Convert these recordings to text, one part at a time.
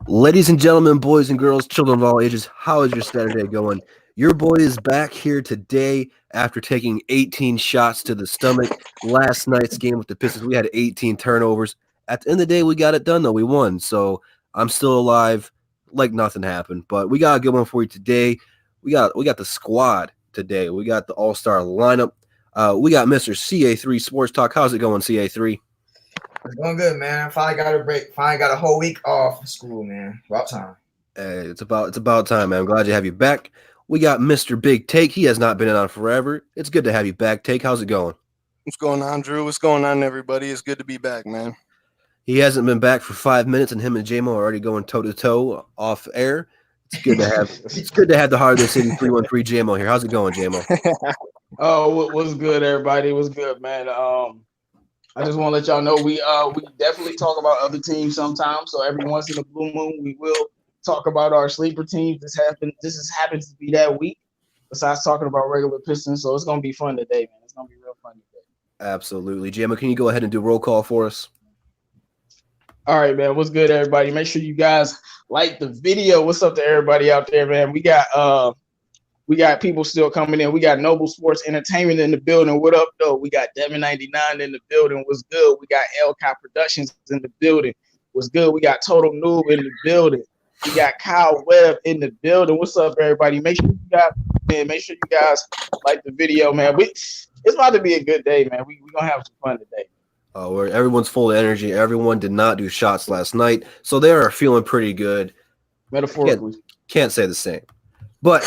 Ladies and gentlemen, boys and girls, children of all ages, how is your Saturday going? Your boy is back here today after taking 18 shots to the stomach. Last night's game with the Pistons, we had 18 turnovers. At the end of the day, we got it done, though. We won. So I'm still alive, like nothing happened. But we got a good one for you today. We got the squad today. We got the all-star lineup. We got Mr. CA3 Sports Talk. How's it going, CA3? It's going good, man. Finally got a break. Finally got a whole week off school, man. About time. Hey, it's about time, man. I'm glad to have you back. We got Mr. Big Take. He has not been on forever. It's good to have you back, Take. How's it going? What's going on, Drew? What's going on, everybody? It's good to be back, man. He hasn't been back for 5 minutes, and him and JMO are already going toe to toe off air. It's good to have. It's good to have the Heart of the City 313 JMO here. How's it going, JMO? Oh, what's good, everybody? What's good, man? I just want to let y'all know we definitely talk about other teams sometimes. So every once in a blue moon, we will talk about our sleeper teams. This happens to be that week. Besides talking about regular Pistons, so it's gonna be fun today, man. It's gonna be real fun today. Absolutely, JMO. Can you go ahead and do roll call for us? All right, man. What's good, everybody? Make sure you guys like the video. What's up to everybody out there, man? We got people still coming in. We got Noble Sports Entertainment in the building. What up, though? We got Devin 99 in the building. What's good? We got LCOP Productions in the building. What's good? We got Total Noob in the building. We got Kyle Webb in the building. What's up, everybody? Make sure you guys like the video, man. It's about to be a good day, man. We gonna have some fun today. Where everyone's full of energy. Everyone did not do shots last night, so they are feeling pretty good. Metaphorically, can't say the same, but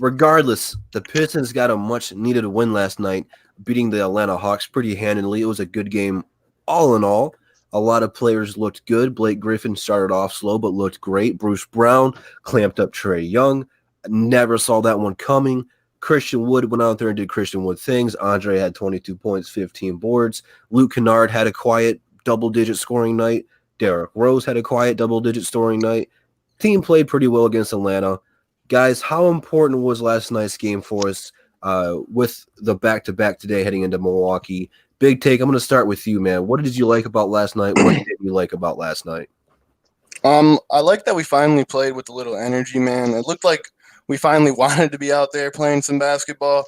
regardless, the Pistons got a much-needed win last night, beating the Atlanta Hawks pretty handily. It was a good game all in all. A lot of players looked good. Blake Griffin started off slow but looked great. Bruce Brown clamped up Trae Young. Never saw that one coming. Christian Wood went out there and did Christian Wood things. Andre had 22 points, 15 boards. Luke Kennard had a quiet double-digit scoring night. Derrick Rose had a quiet double-digit scoring night. Team played pretty well against Atlanta. Guys, how important was last night's game for us with the back-to-back today heading into Milwaukee? Big Take, I'm going to start with you, man. What did you like about last night? What did you like about last night? I like that we finally played with a little energy, man. It looked like we finally wanted to be out there playing some basketball.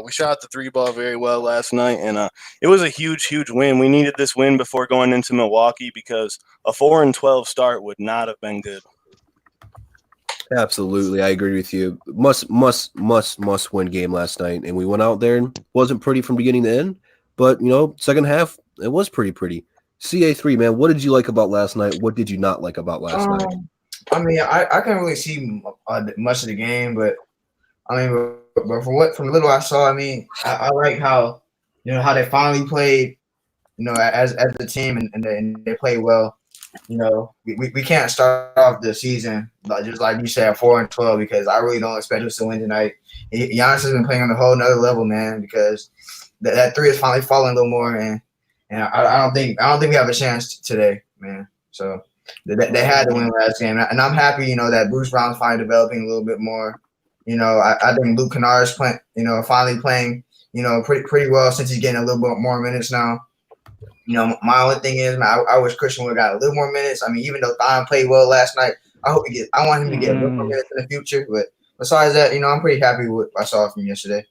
We shot the three ball very well last night, and it was a huge, huge win. We needed this win before going into Milwaukee because a 4-12 start would not have been good. Absolutely, I agree with you. Must win game last night, and we went out there and wasn't pretty from beginning to end, but second half it was pretty. CA3, man, what did you like about last night? What did you not like about last night? I mean, I can't really see much of the game, but I mean, but from the little I saw, I mean, I like how how they finally played, as a team and they played well. We can't start off the season just like you said 4-12 because I really don't expect us to win tonight. Giannis has been playing on a whole nother level, man, because that three is finally falling a little more, and I don't think we have a chance today, man. So they had to win last game, and I'm happy, that Bruce Brown's finally developing a little bit more. I think Luke Kennard's finally playing, pretty well since he's getting a little bit more minutes now. My only thing is, man, I wish Christian would have got a little more minutes. I mean, even though Thon played well last night, I want him to get a little more minutes in the future. But besides that, I'm pretty happy with what I saw from yesterday.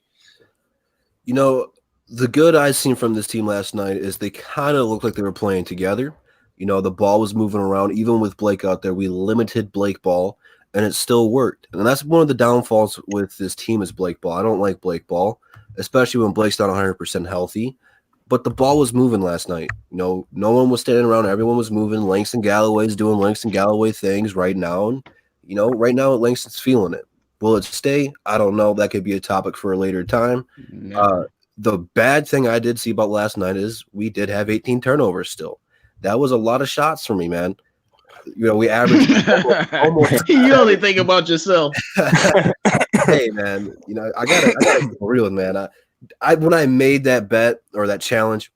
The good I've seen from this team last night is they kind of looked like they were playing together. The ball was moving around. Even with Blake out there, we limited Blake ball, and it still worked. And that's one of the downfalls with this team is Blake ball. I don't like Blake ball, especially when Blake's not 100% healthy. But the ball was moving last night. No one was standing around. Everyone was moving. Langston Galloway's doing Langston Galloway things right now. And, right now Langston's feeling it. Will it stay? I don't know. That could be a topic for a later time. The bad thing I did see about last night is we did have 18 turnovers still. That was a lot of shots for me, man. We averaged almost you only think about yourself. Hey, man, I gotta be real, man. When I made that bet or that challenge,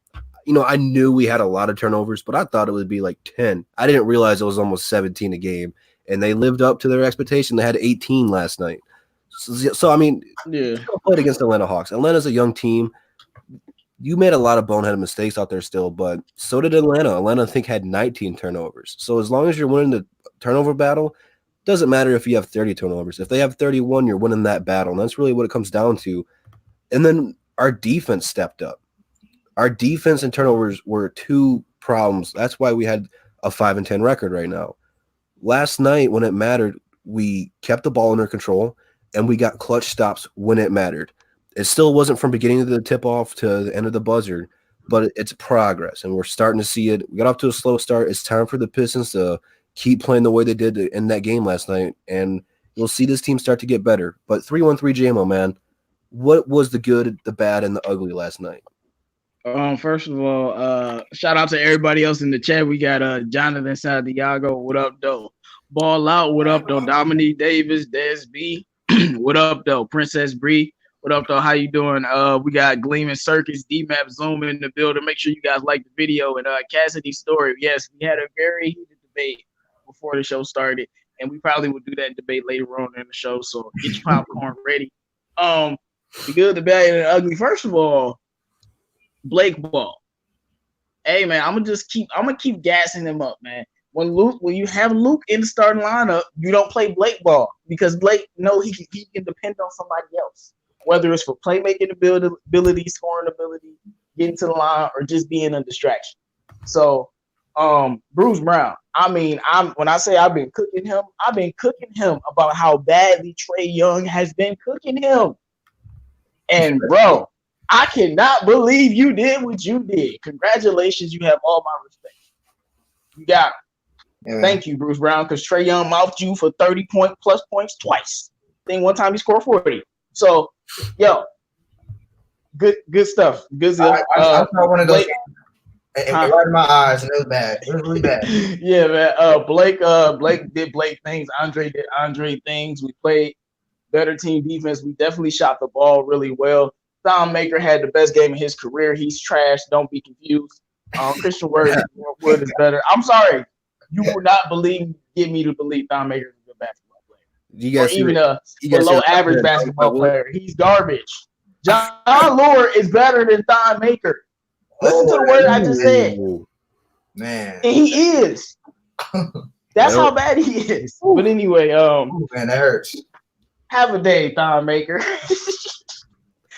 I knew we had a lot of turnovers, but I thought it would be like 10. I didn't realize it was almost 17 a game, and they lived up to their expectation. They had 18 last night. So I mean, yeah, played against the Atlanta Hawks. Atlanta's a young team. You made a lot of boneheaded mistakes out there still, but so did Atlanta. Atlanta, I think, had 19 turnovers. So as long as you're willing turnover battle, doesn't matter if you have 30 turnovers. If they have 31, you're winning that battle. And that's really what it comes down to. And then our defense stepped up. Our defense and turnovers were 2 problems. That's why we had a 5-10 record right now. Last night, when it mattered, we kept the ball under control, and we got clutch stops when it mattered. It still wasn't from beginning of the tip-off to the end of the buzzer, but it's progress, and we're starting to see it. We got off to a slow start. It's time for the Pistons to keep playing the way they did in that game last night, and you'll see this team start to get better. But 3-1-3 JMO, man, what was the good, the bad, and the ugly last night? First of all, shout out to everybody else in the chat. We got Jonathan Santiago. What up, though? Ball out. What up, though? Dominique Davis, Des B. What up, though? Princess Bree. What up, though? How you doing? We got Gleaming Circus, D-Map Zoom in the building. Make sure you guys like the video. And Cassidy Story. Yes, we had a very heated debate before the show started, and we probably will do that debate later on in the show. So get your popcorn ready. The good, the bad, and the ugly. First of all, Blake Ball. Hey man, I'm gonna keep gassing him up, man. When you have Luke in the starting lineup, you don't play Blake Ball because Blake he can depend on somebody else, whether it's for playmaking ability, scoring ability, getting to the line, or just being a distraction. So, Bruce Brown. I mean, when I say I've been cooking him about how badly Trae Young has been cooking him, and bro. I cannot believe you did what you did. Congratulations. You have all my respect. You got it. Yeah. Thank you, Bruce Brown, because Trae Young mouthed you for 30-plus points twice. One time he scored 40. So, yo, good stuff. Good stuff. I saw one of those right in my eyes, and it was bad. It was really bad. Yeah, man. Blake did Blake things. Andre did Andre things. We played better team defense. We definitely shot the ball really well. Thon Maker had the best game of his career. He's trash. Don't be confused. Christian Wood is better. I'm sorry. You will not get me to believe Thon Maker is a good basketball player. You guys or even a below average basketball player. He's garbage. John Lure is better than Thon Maker. Listen to the word I just said. Man. And he is. That's how bad he is. But anyway, man, that hurts. Have a day, Thon Maker.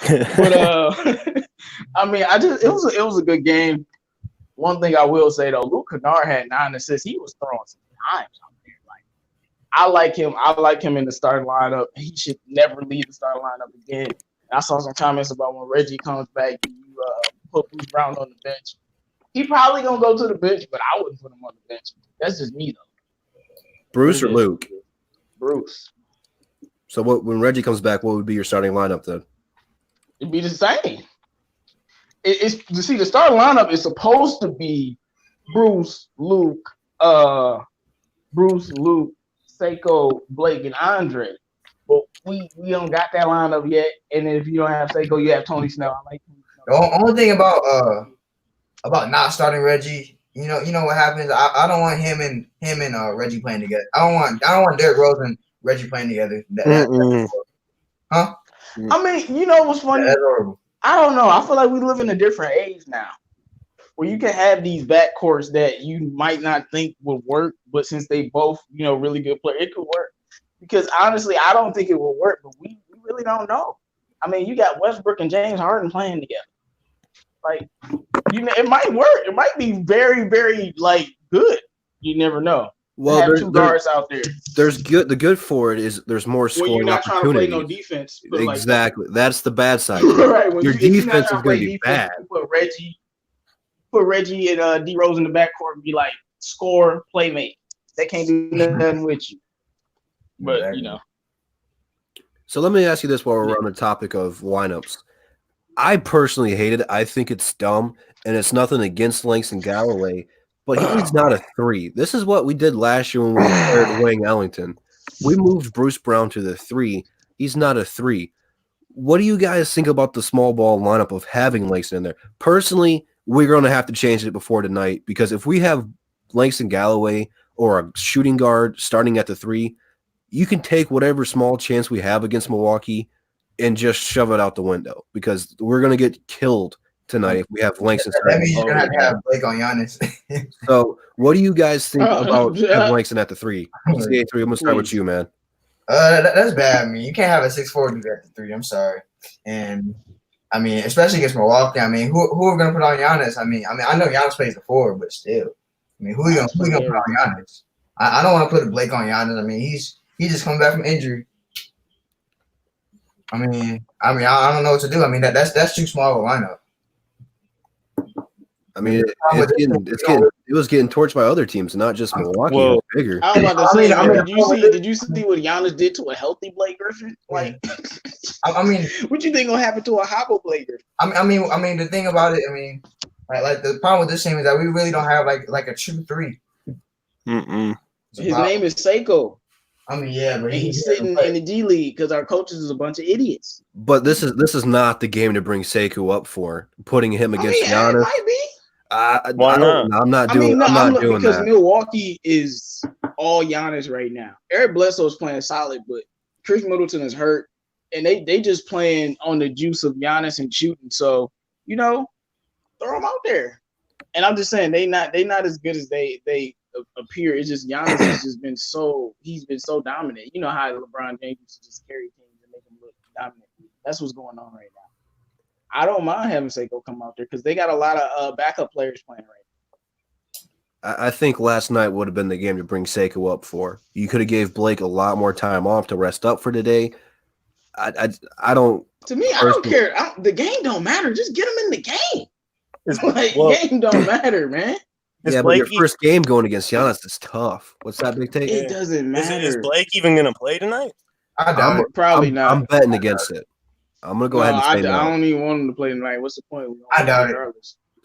But I mean, it was a good game. One thing I will say though, Luke Kennard had 9 assists. He was throwing some dimes out there. Like I like him. I like him in the starting lineup. He should never leave the starting lineup again. I saw some comments about when Reggie comes back, you put Bruce Brown on the bench. He probably gonna go to the bench, but I wouldn't put him on the bench. That's just me though. Bruce or Luke? Bruce. So when Reggie comes back, what would be your starting lineup then? It'd be the same. It's you see, the starting lineup is supposed to be Bruce, Luke, Seiko, Blake, and Andre. But we don't got that lineup yet. And if you don't have Seiko, you have Tony Snell. I like Tony Snell. The only thing about not starting Reggie, you know what happens? I don't want him and Reggie playing together. I don't want Derrick Rose and Reggie playing together. Huh? I mean, you know what's funny? That's horrible. I don't know. I feel like we live in a different age now, where you can have these backcourts that you might not think would work, but since they both, really good players, it could work. Because honestly, I don't think it will work, but we really don't know. I mean, you got Westbrook and James Harden playing together. Like, it might work. It might be very, very good. You never know. Well, have 2 guards out there. There's good. The good for it is there's more scoring when you're not trying to play no defense. defense. Exactly. That's the bad side. Right. Your defense is going to be bad. Put Reggie and D Rose in the backcourt and be like, score, playmate. They can't do nothing with you. But So let me ask you this while we're on the topic of lineups. I personally hate it. I think it's dumb, and it's nothing against Langston Galloway. But he's not a 3. This is what we did last year when we hired Wayne Ellington. We moved Bruce Brown to the 3. He's not a 3. What do you guys think about the small ball lineup of having Langston in there? Personally, we're going to have to change it before tonight because if we have Langston Galloway or a shooting guard starting at the 3, you can take whatever small chance we have against Milwaukee and just shove it out the window because we're going to get killed tonight if we have Langston That starting. means you're gonna have to have Blake on Giannis. So, what do you guys think about yeah. Langston at the 3? CA3, I'm gonna start with you, man. That's bad. I mean, you can't have a 6'4" dude at the 3. I'm sorry. And I mean, especially against Milwaukee. I mean, who are gonna put on Giannis? I mean, I know Giannis plays the 4, but still, I mean, who are you gonna put on Giannis? I don't want to put a Blake on Giannis. I mean, he's just coming back from injury. I mean, I don't know what to do. I mean, that's too small of a lineup. I mean, it was getting torched by other teams, not just Milwaukee. Well, Bigger. I was about to say, did you see what Giannis did to a healthy Blake Griffin? Like, I mean, what you think gonna happen to a hobble Blake Griffin? I mean, the thing about it, I mean, like the problem with this team is that we really don't have like a true 3. His name is Seiko. I mean, yeah, but he's sitting in the G League because our coaches is a bunch of idiots. But this is not the game to bring Sekou up for. Putting him against Giannis. It might be. Why not? I'm not doing because that. Milwaukee is all Giannis right now. Eric Bledsoe's playing solid, but Chris Middleton is hurt, and they just playing on the juice of Giannis and shooting. So throw them out there. And I'm just saying they not as good as they appear. It's just Giannis has just been so dominant. You know how LeBron James used to just carry teams and make them look dominant. That's what's going on right now. I don't mind having Seiko come out there because they got a lot of backup players playing right now. I think last night would have been the game to bring Sekou up for. You could have gave Blake a lot more time off to rest up for today. I don't. To me, I don't care. The game don't matter. Just get him in the game. Game don't matter, man. Yeah, but your first game going against Giannis is tough. What's that big take? It doesn't matter. Is Blake even going to play tonight? Probably not. I'm betting against it. I'm going to go ahead and say no. I don't even want him to play tonight. What's the point? I doubt it.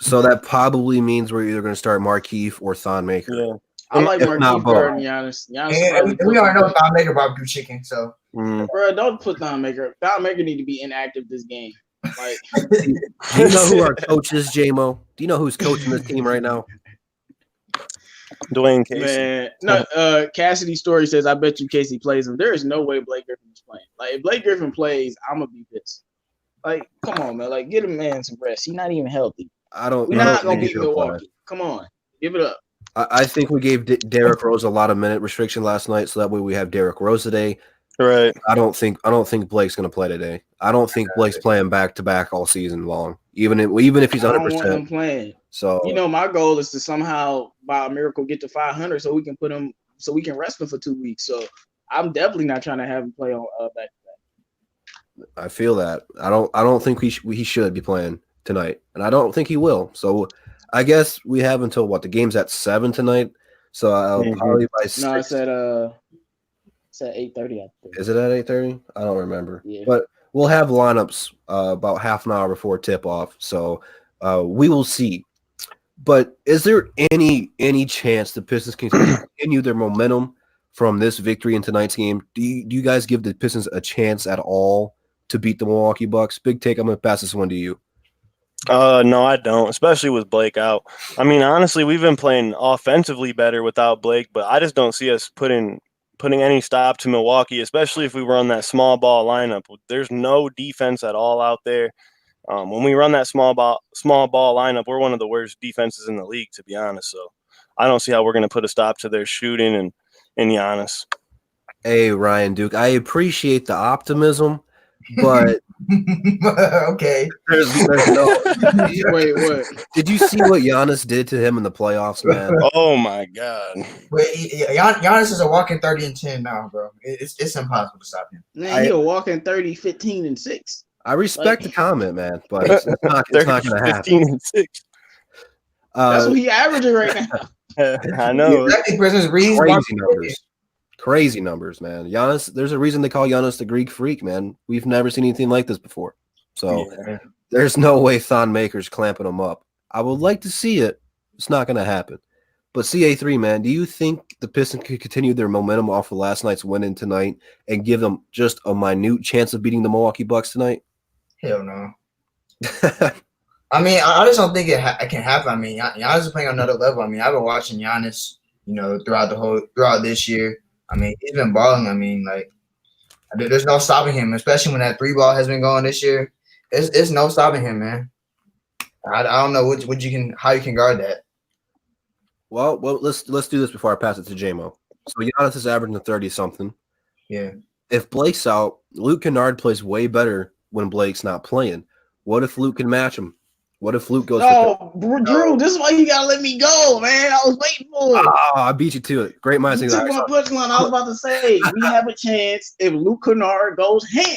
So that probably means we're either going to start Markieff or Thon Maker. Yeah. I like Markieff better than Giannis. We already know Thon Maker barbecue chicken, so. Bro, don't put Thon Maker. Thon Maker need to be inactive this game. Like, do you know who our coach is, J-Mo? Do you know who's coaching this team right now? Dwayne Casey. Man, no. Cassidy Story says, "I bet you Casey plays him." There is no way Blake Griffin is playing. Like, if Blake Griffin plays, I'm gonna be pissed. Like, come on, man. Like, get a man some rest. He's not even healthy. We're not gonna beat Milwaukee. Come on, give it up. I think we gave Derrick Rose a lot of minute restriction last night, so that way we have Derrick Rose today. Right. I don't think Blake's gonna play today. I don't think Blake's playing back to back all season long. Even if he's 100%. Playing. So my goal is to somehow by a miracle get to 500 so we can put him we can rest him for 2 weeks. So I'm definitely not trying to have him play on back to back. I feel that. I don't think he should be playing tonight, and I don't think he will. So I guess we have until the game's at 7 tonight. So I'll probably by 6. No, it's at 8:30. I think. Is it at 8:30? I don't remember. Yeah. But we'll have lineups about half an hour before tip off. So we will see. But is there any chance the Pistons can continue their momentum from this victory in tonight's game? Do you guys give the Pistons a chance at all to beat the Milwaukee Bucks? Big take. I'm going to pass this one to you. No, I don't, especially with Blake out. I mean, honestly, we've been playing offensively better without Blake, but I just don't see us putting any stop to Milwaukee, especially if we run that small ball lineup. There's no defense at all out there. When we run that small ball lineup, we're one of the worst defenses in the league, to be honest. So I don't see how we're going to put a stop to their shooting and Giannis. Hey, Ryan Duke, I appreciate the optimism, but okay. There's no. Wait, what? Did you see what Giannis did to him in the playoffs, man? Oh my God! Giannis is a walking 30-10 now, bro. It's impossible to stop him. Man, he's a walking 30, 15, and 6. I respect the comment, man, but it's not going to happen. 15 and 6. That's what he averaging right now. I know. Crazy numbers, man. Giannis, there's a reason they call Giannis the Greek freak, man. We've never seen anything like this before. So there's no way Thon Maker's clamping him up. I would like to see it. It's not going to happen. But CA3, man, do you think the Pistons could continue their momentum off of last night's win tonight and give them just a minute chance of beating the Milwaukee Bucks tonight? Hell no. I mean, I just don't think it can happen. I mean, Giannis is playing on another level. I mean, I've been watching Giannis, throughout this year. I mean, he's been balling. I mean, like, there's no stopping him, especially when that 3 ball has been going this year. It's no stopping him, man. I don't know what you can how you can guard that. Well, let's do this before I pass it to JMO. So Giannis is averaging 30-something. Yeah. If Blake's out, Luke Kennard plays way better when Blake's not playing. What if Luke can match him? What if Luke goes? No, Drew, this is why you gotta let me go, man. I was waiting for it. I beat you to it. Great minds You think took alike. my punchline. I was about to say we have a chance if Luke Kennard goes ham,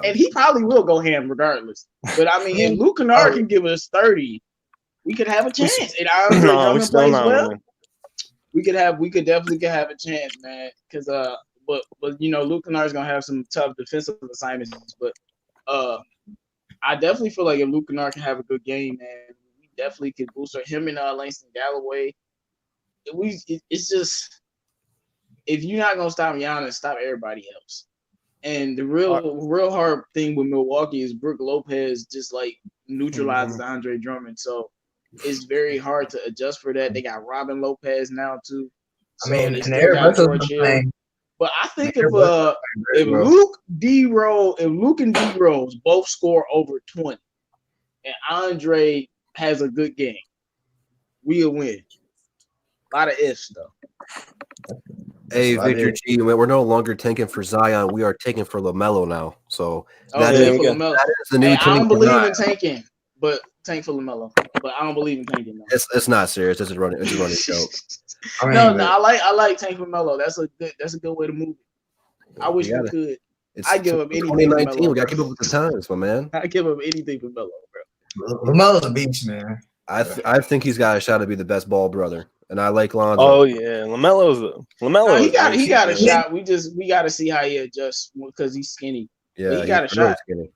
and he probably will go ham regardless. But I mean, if Luke Kennard can give us 30, we could have a chance. And Andre Drummond plays well. We could definitely have a chance, man. Because but you know, Luke Kennard's gonna have some tough defensive assignments. But I definitely feel like if Luke Kennard can have a good game, man, we definitely could boost him and Langston Galloway. It's just if you're not gonna stop Giannis, stop everybody else. And the real hard thing with Milwaukee is Brook Lopez just like neutralizes Andre Drummond. So it's very hard to adjust for that. They got Robin Lopez now too. So I mean, and thing. But I think if Luke and D Rose both score over 20 and Andre has a good game, we'll win. A lot of ifs though. Hey, Victor G, we're no longer tanking for Zion. We are taking for LaMelo now. So that is the new I don't believe in tanking, but tank for LaMelo. But I don't believe in tanking. No. It's not serious. It's a running joke. I like tank for LaMelo. That's a good way to move it. I wish we could. I give up anything. 2019. We got to keep up with the times, my man. I give up anything for Melo, bro. LaMelo's a beast, man. I think he's got a shot to be the best ball brother. And I like Lonzo. Oh yeah, LaMelo. No, he got a shot. We got to see how he adjusts because he's skinny. Yeah, but he got a shot. Skinny.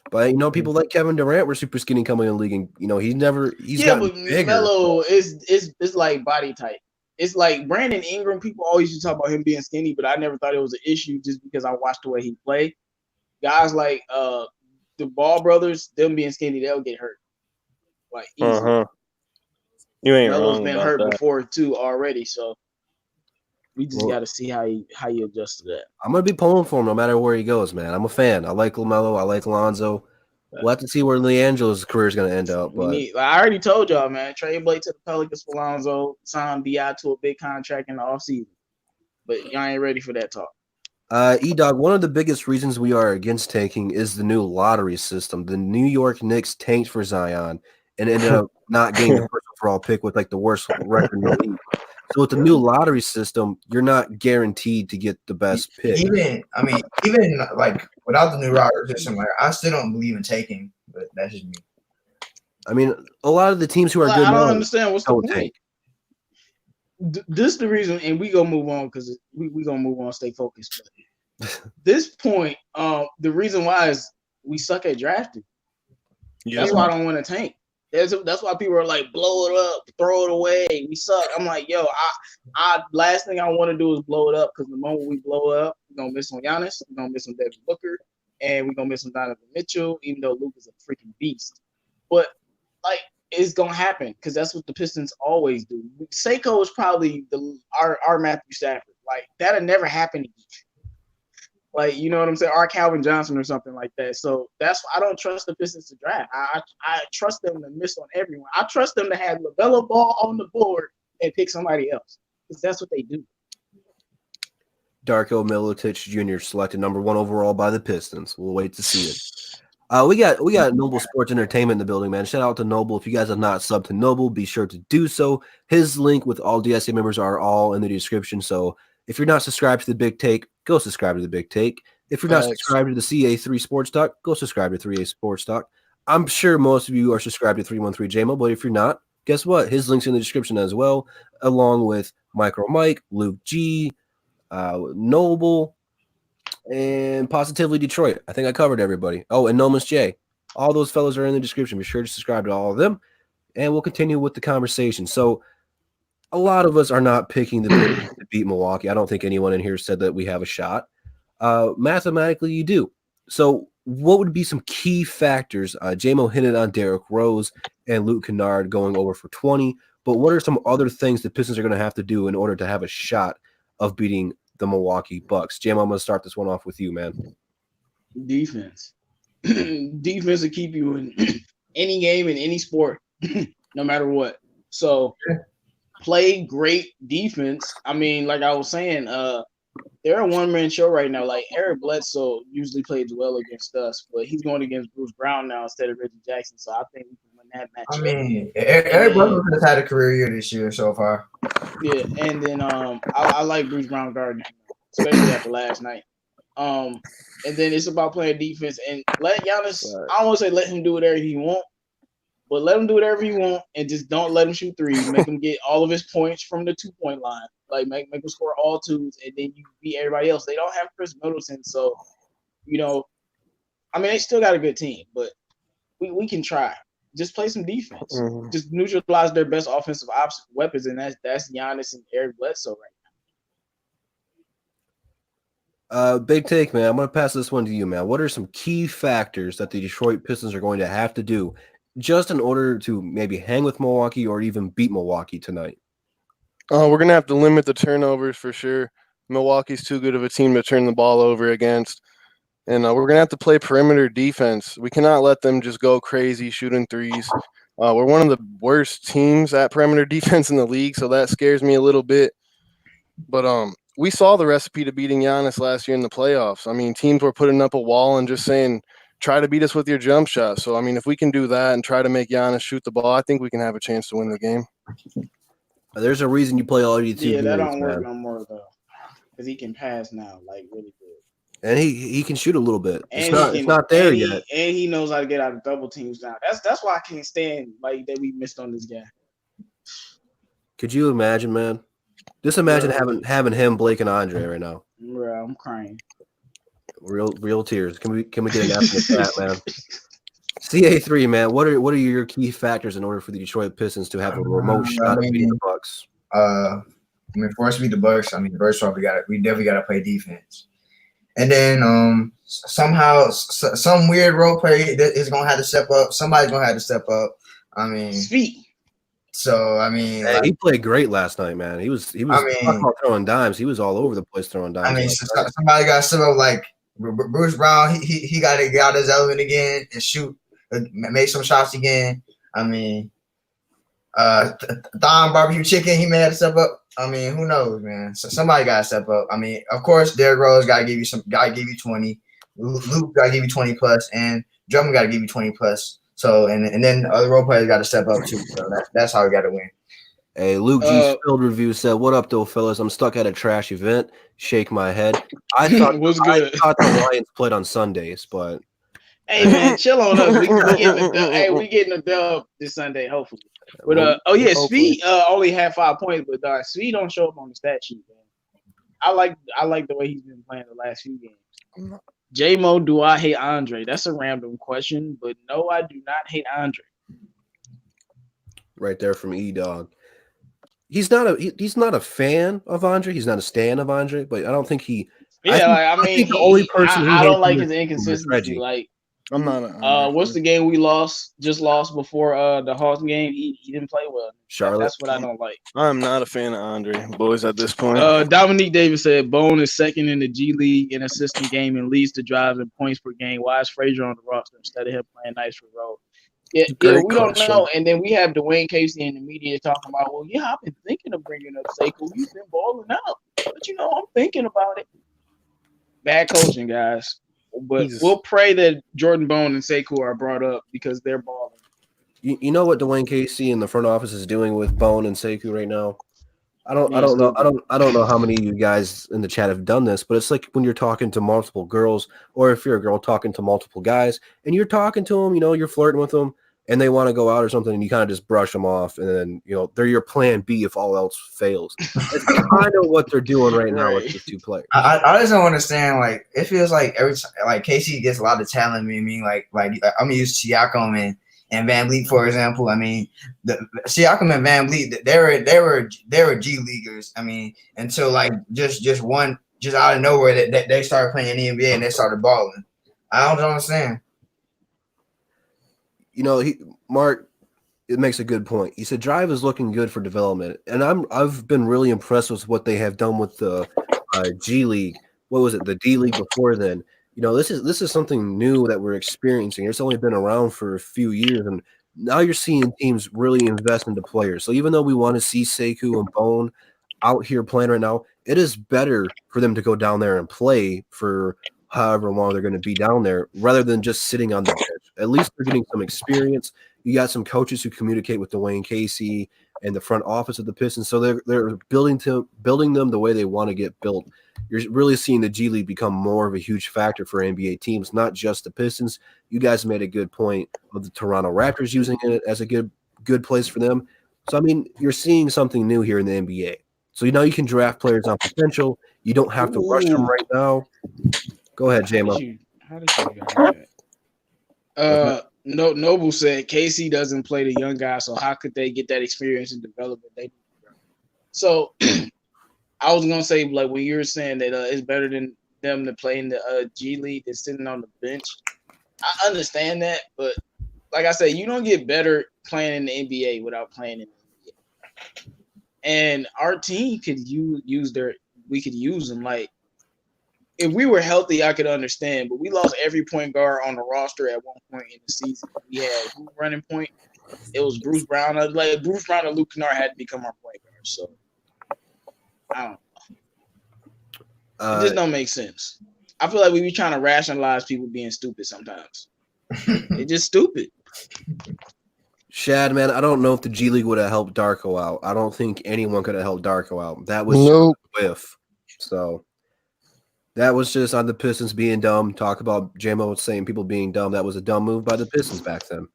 But people like Kevin Durant were super skinny coming in the league, and he's but bigger. Melo is like body type. It's like Brandon Ingram. People always used to talk about him being skinny, but I never thought it was an issue just because I watched the way he played. Guys like the Ball brothers, them being skinny, they'll get hurt. Like easily. You ain't Melo's wrong. Been hurt before too already, so we just got to see how he adjusts to that. I'm gonna be pulling for him no matter where he goes, man. I'm a fan. I like LaMelo. I like Lonzo. We'll have to see where LiAngelo's career is gonna end up. But I already told y'all, man. Trade Blake to the Pelicans for Lonzo. Sign BI to a big contract in the offseason. But y'all ain't ready for that talk. E-Dog, one of the biggest reasons we are against tanking is the new lottery system. The New York Knicks tanked for Zion and ended up not getting the first overall pick with like the worst record in the league. So with the new lottery system, you're not guaranteed to get the best pick. Even like without the new lottery system, like I still don't believe in taking, but that's just me. I mean, a lot of the teams who are good. I don't understand what's the point. Tank. This is the reason, and we gonna move on because we gonna move on. Stay focused. This point, the reason why is we suck at drafting. Yeah. That's why I don't want to tank. That's why people are like, blow it up, throw it away. We suck. I'm like, yo, I last thing I want to do is blow it up because the moment we blow it up, we're gonna miss on Giannis, we're gonna miss on Devin Booker, and we're gonna miss on Donovan Mitchell, even though Luke is a freaking beast. But like, it's gonna happen because that's what the Pistons always do. Seiko is probably our Matthew Stafford. Like that'll never happen again. Like, you know what I'm saying? Or Calvin Johnson or something like that. So that's why I don't trust the Pistons to draft. I trust them to miss on everyone. I trust them to have LaMelo Ball on the board and pick somebody else because that's what they do. Darko Milicic Jr. selected number 1 overall by the Pistons. We'll wait to see it. We got Noble Sports Entertainment in the building, man. Shout out to Noble. If you guys have not subbed to Noble, be sure to do so. His link with all DSA members are all in the description. So if you're not subscribed to the Big Take, go subscribe to the Big Take. If you're not subscribed to the CA3 Sports Talk, go subscribe to 3A Sports Talk. I'm sure most of you are subscribed to 313 JMO, but if you're not, guess what? His link's in the description as well, along with Micro Mike, Luke G, Noble, and Positively Detroit. I think I covered everybody. Oh, and Nomus J. All those fellas are in the description. Be sure to subscribe to all of them, and we'll continue with the conversation. So a lot of us are not picking the Pistons to beat Milwaukee. I don't think anyone in here said that we have a shot. Mathematically, you do. So what would be some key factors? JMO hinted on Derrick Rose and Luke Kennard going over for 20, but what are some other things the Pistons are going to have to do in order to have a shot of beating the Milwaukee Bucks? JMO, I'm going to start this one off with you, man. Defense. Defense will keep you in any game in any sport, no matter what. So play great defense. I mean, like I was saying, they're a one-man show right now. Like Eric Bledsoe usually plays well against us, but he's going against Bruce Brown now instead of Reggie Jackson. So I think we can win that matchup. I mean, Eric Bledsoe has had a career year this year so far. Yeah, and then I like Bruce Brown guarding, especially after last night. And then it's about playing defense and let Giannis. I don't want to say let him do whatever he want, but let him do whatever he want and just don't let him shoot threes. Make him get all of his points from the 2-point line. Like make him score all twos, and then you beat everybody else. They don't have Chris Middleton, so I mean they still got a good team, but we can try. Just play some defense. Mm-hmm. Just neutralize their best offensive weapons, and that's Giannis and Eric Bledsoe right now. Big take, man. I'm going to pass this one to you, man. What are some key factors that the Detroit Pistons are going to have to do just in order to maybe hang with Milwaukee or even beat Milwaukee tonight? We're going to have to limit the turnovers for sure. Milwaukee's too good of a team to turn the ball over against. And we're going to have to play perimeter defense. We cannot let them just go crazy shooting threes. We're one of the worst teams at perimeter defense in the league, so that scares me a little bit. But we saw the recipe to beating Giannis last year in the playoffs. I mean, teams were putting up a wall and just saying, try to beat us with your jump shot. So, I mean, if we can do that and try to make Giannis shoot the ball, I think we can have a chance to win the game. There's a reason you play all 82 Yeah, that games, don't work man. no more, though, because he can pass now, like, really good. And he can shoot a little bit. And It's not there yet. And he knows how to get out of double teams now. That's why I can't stand like that we missed on this guy. Could you imagine, man? Just imagine having him, Blake, and Andre right now. Bro, I'm crying. Real tears. Can we get an F in the chat, man? CA3, man. What are your key factors in order for the Detroit Pistons to have a remote shot at beating the Bucks? I mean, for us to beat the Bucks, I mean, first off, we definitely got to play defense. And then somehow some weird role play is gonna have to step up. Somebody's gonna have to step up. I mean, Speak. So I mean, hey, he played great last night, man. He was talking about throwing dimes. He was all over the place throwing dimes. I mean, somebody got to step up. Like Bruce Brown, he got to get out his element again and shoot, make some shots again. I mean, Don Barbecue Chicken, he may have to step up. I mean, who knows, man? So somebody got to step up. I mean, of course, Derrick Rose got to give you 20. Luke got to give you 20 plus, and Drummond got to give you 20 plus. So and then other role players got to step up too. So that's how we got to win. Hey, Luke G's Field Review said, "What up, though, fellas? I'm stuck at a trash event. Shake my head. I thought the Lions played on Sundays, but hey, man, chill on us. We getting a dub this Sunday, hopefully. But Speed only had 5 points, but Speed don't show up on the stat sheet, man. I like the way he's been playing the last few games. J-Mo, do I hate Andre? That's a random question, but no, I do not hate Andre. Right there from E-Dog. He's not a fan of Andre. He's not a stan of Andre, but I don't think he. Yeah, I think the only person I don't like his inconsistency. Like, I'm not. What's the game we just lost before the Hawks game? He didn't play well. Charlotte. That's what I don't like. I'm not a fan of Andre, boys, at this point. Dominique Davis said Bone is second in the G League in assistant game and leads to drives and points per game. Why is Frazier on the roster instead of him playing nice for Rose? Yeah, we don't know. And then we have Dwayne Casey in the media talking about, well, yeah, I've been thinking of bringing up Sekou. He's been balling out. But, I'm thinking about it. Bad coaching, guys. But we'll pray that Jordan Bone and Sekou are brought up because they're balling. You know what Dwayne Casey in the front office is doing with Bone and Sekou right now? I don't know how many of you guys in the chat have done this, but it's like when you're talking to multiple girls, or if you're a girl talking to multiple guys, and you're talking to them, you're flirting with them, and they want to go out or something, and you kind of just brush them off, and then they're your plan B if all else fails. That's kind of what they're doing right now with these two players. I just don't understand. Like, it feels like every time, like Casey gets a lot of talent. I mean, like I'm gonna use Siakam and Van Vliet, for example. I mean, the Siakam and Van Vliet, they were G leaguers. I mean, until like just out of nowhere that they started playing in the NBA and they started balling. I don't understand. Mark, it makes a good point. He said Drive is looking good for development, and I've been really impressed with what they have done with the G League. What was it? The D League before then. this is something new that we're experiencing. It's only been around for a few years, and now you're seeing teams really invest into players. So even though we want to see Sekou and Bone out here playing right now, it is better for them to go down there and play for however long they're going to be down there rather than just sitting on the bench. At least they're getting some experience. You got some coaches who communicate with Dwayne Casey and the front office of the Pistons, so they're building them the way they want to get built. You're really seeing the G League become more of a huge factor for NBA teams, not just the Pistons. You guys made a good point of the Toronto Raptors using it as a good place for them. So, I mean, you're seeing something new here in the NBA. So, you can draft players on potential. You don't have to rush them right now. Go ahead, J-Mo. How did you got that? Noble said KC doesn't play the young guys, so how could they get that experience and development? So I was gonna say, like, when you were saying that it's better than them to play in the G League than sitting on the bench. I understand that, but like I said, you don't get better playing in the NBA without playing in the NBA. And our team could we could use them. Like, if we were healthy, I could understand, but we lost every point guard on the roster at one point in the season. We had who running point? It was Bruce Brown. Bruce Brown and Luke Kennard had to become our point guard. So I don't know. It just don't make sense. I feel like we be trying to rationalize people being stupid sometimes. It's just stupid. Shad, man, I don't know if the G League would have helped Darko out. I don't think anyone could have helped Darko out. That was Nope. just a whiff. So that was just on the Pistons being dumb. Talk about J-Mo saying people being dumb. That was a dumb move by the Pistons back then.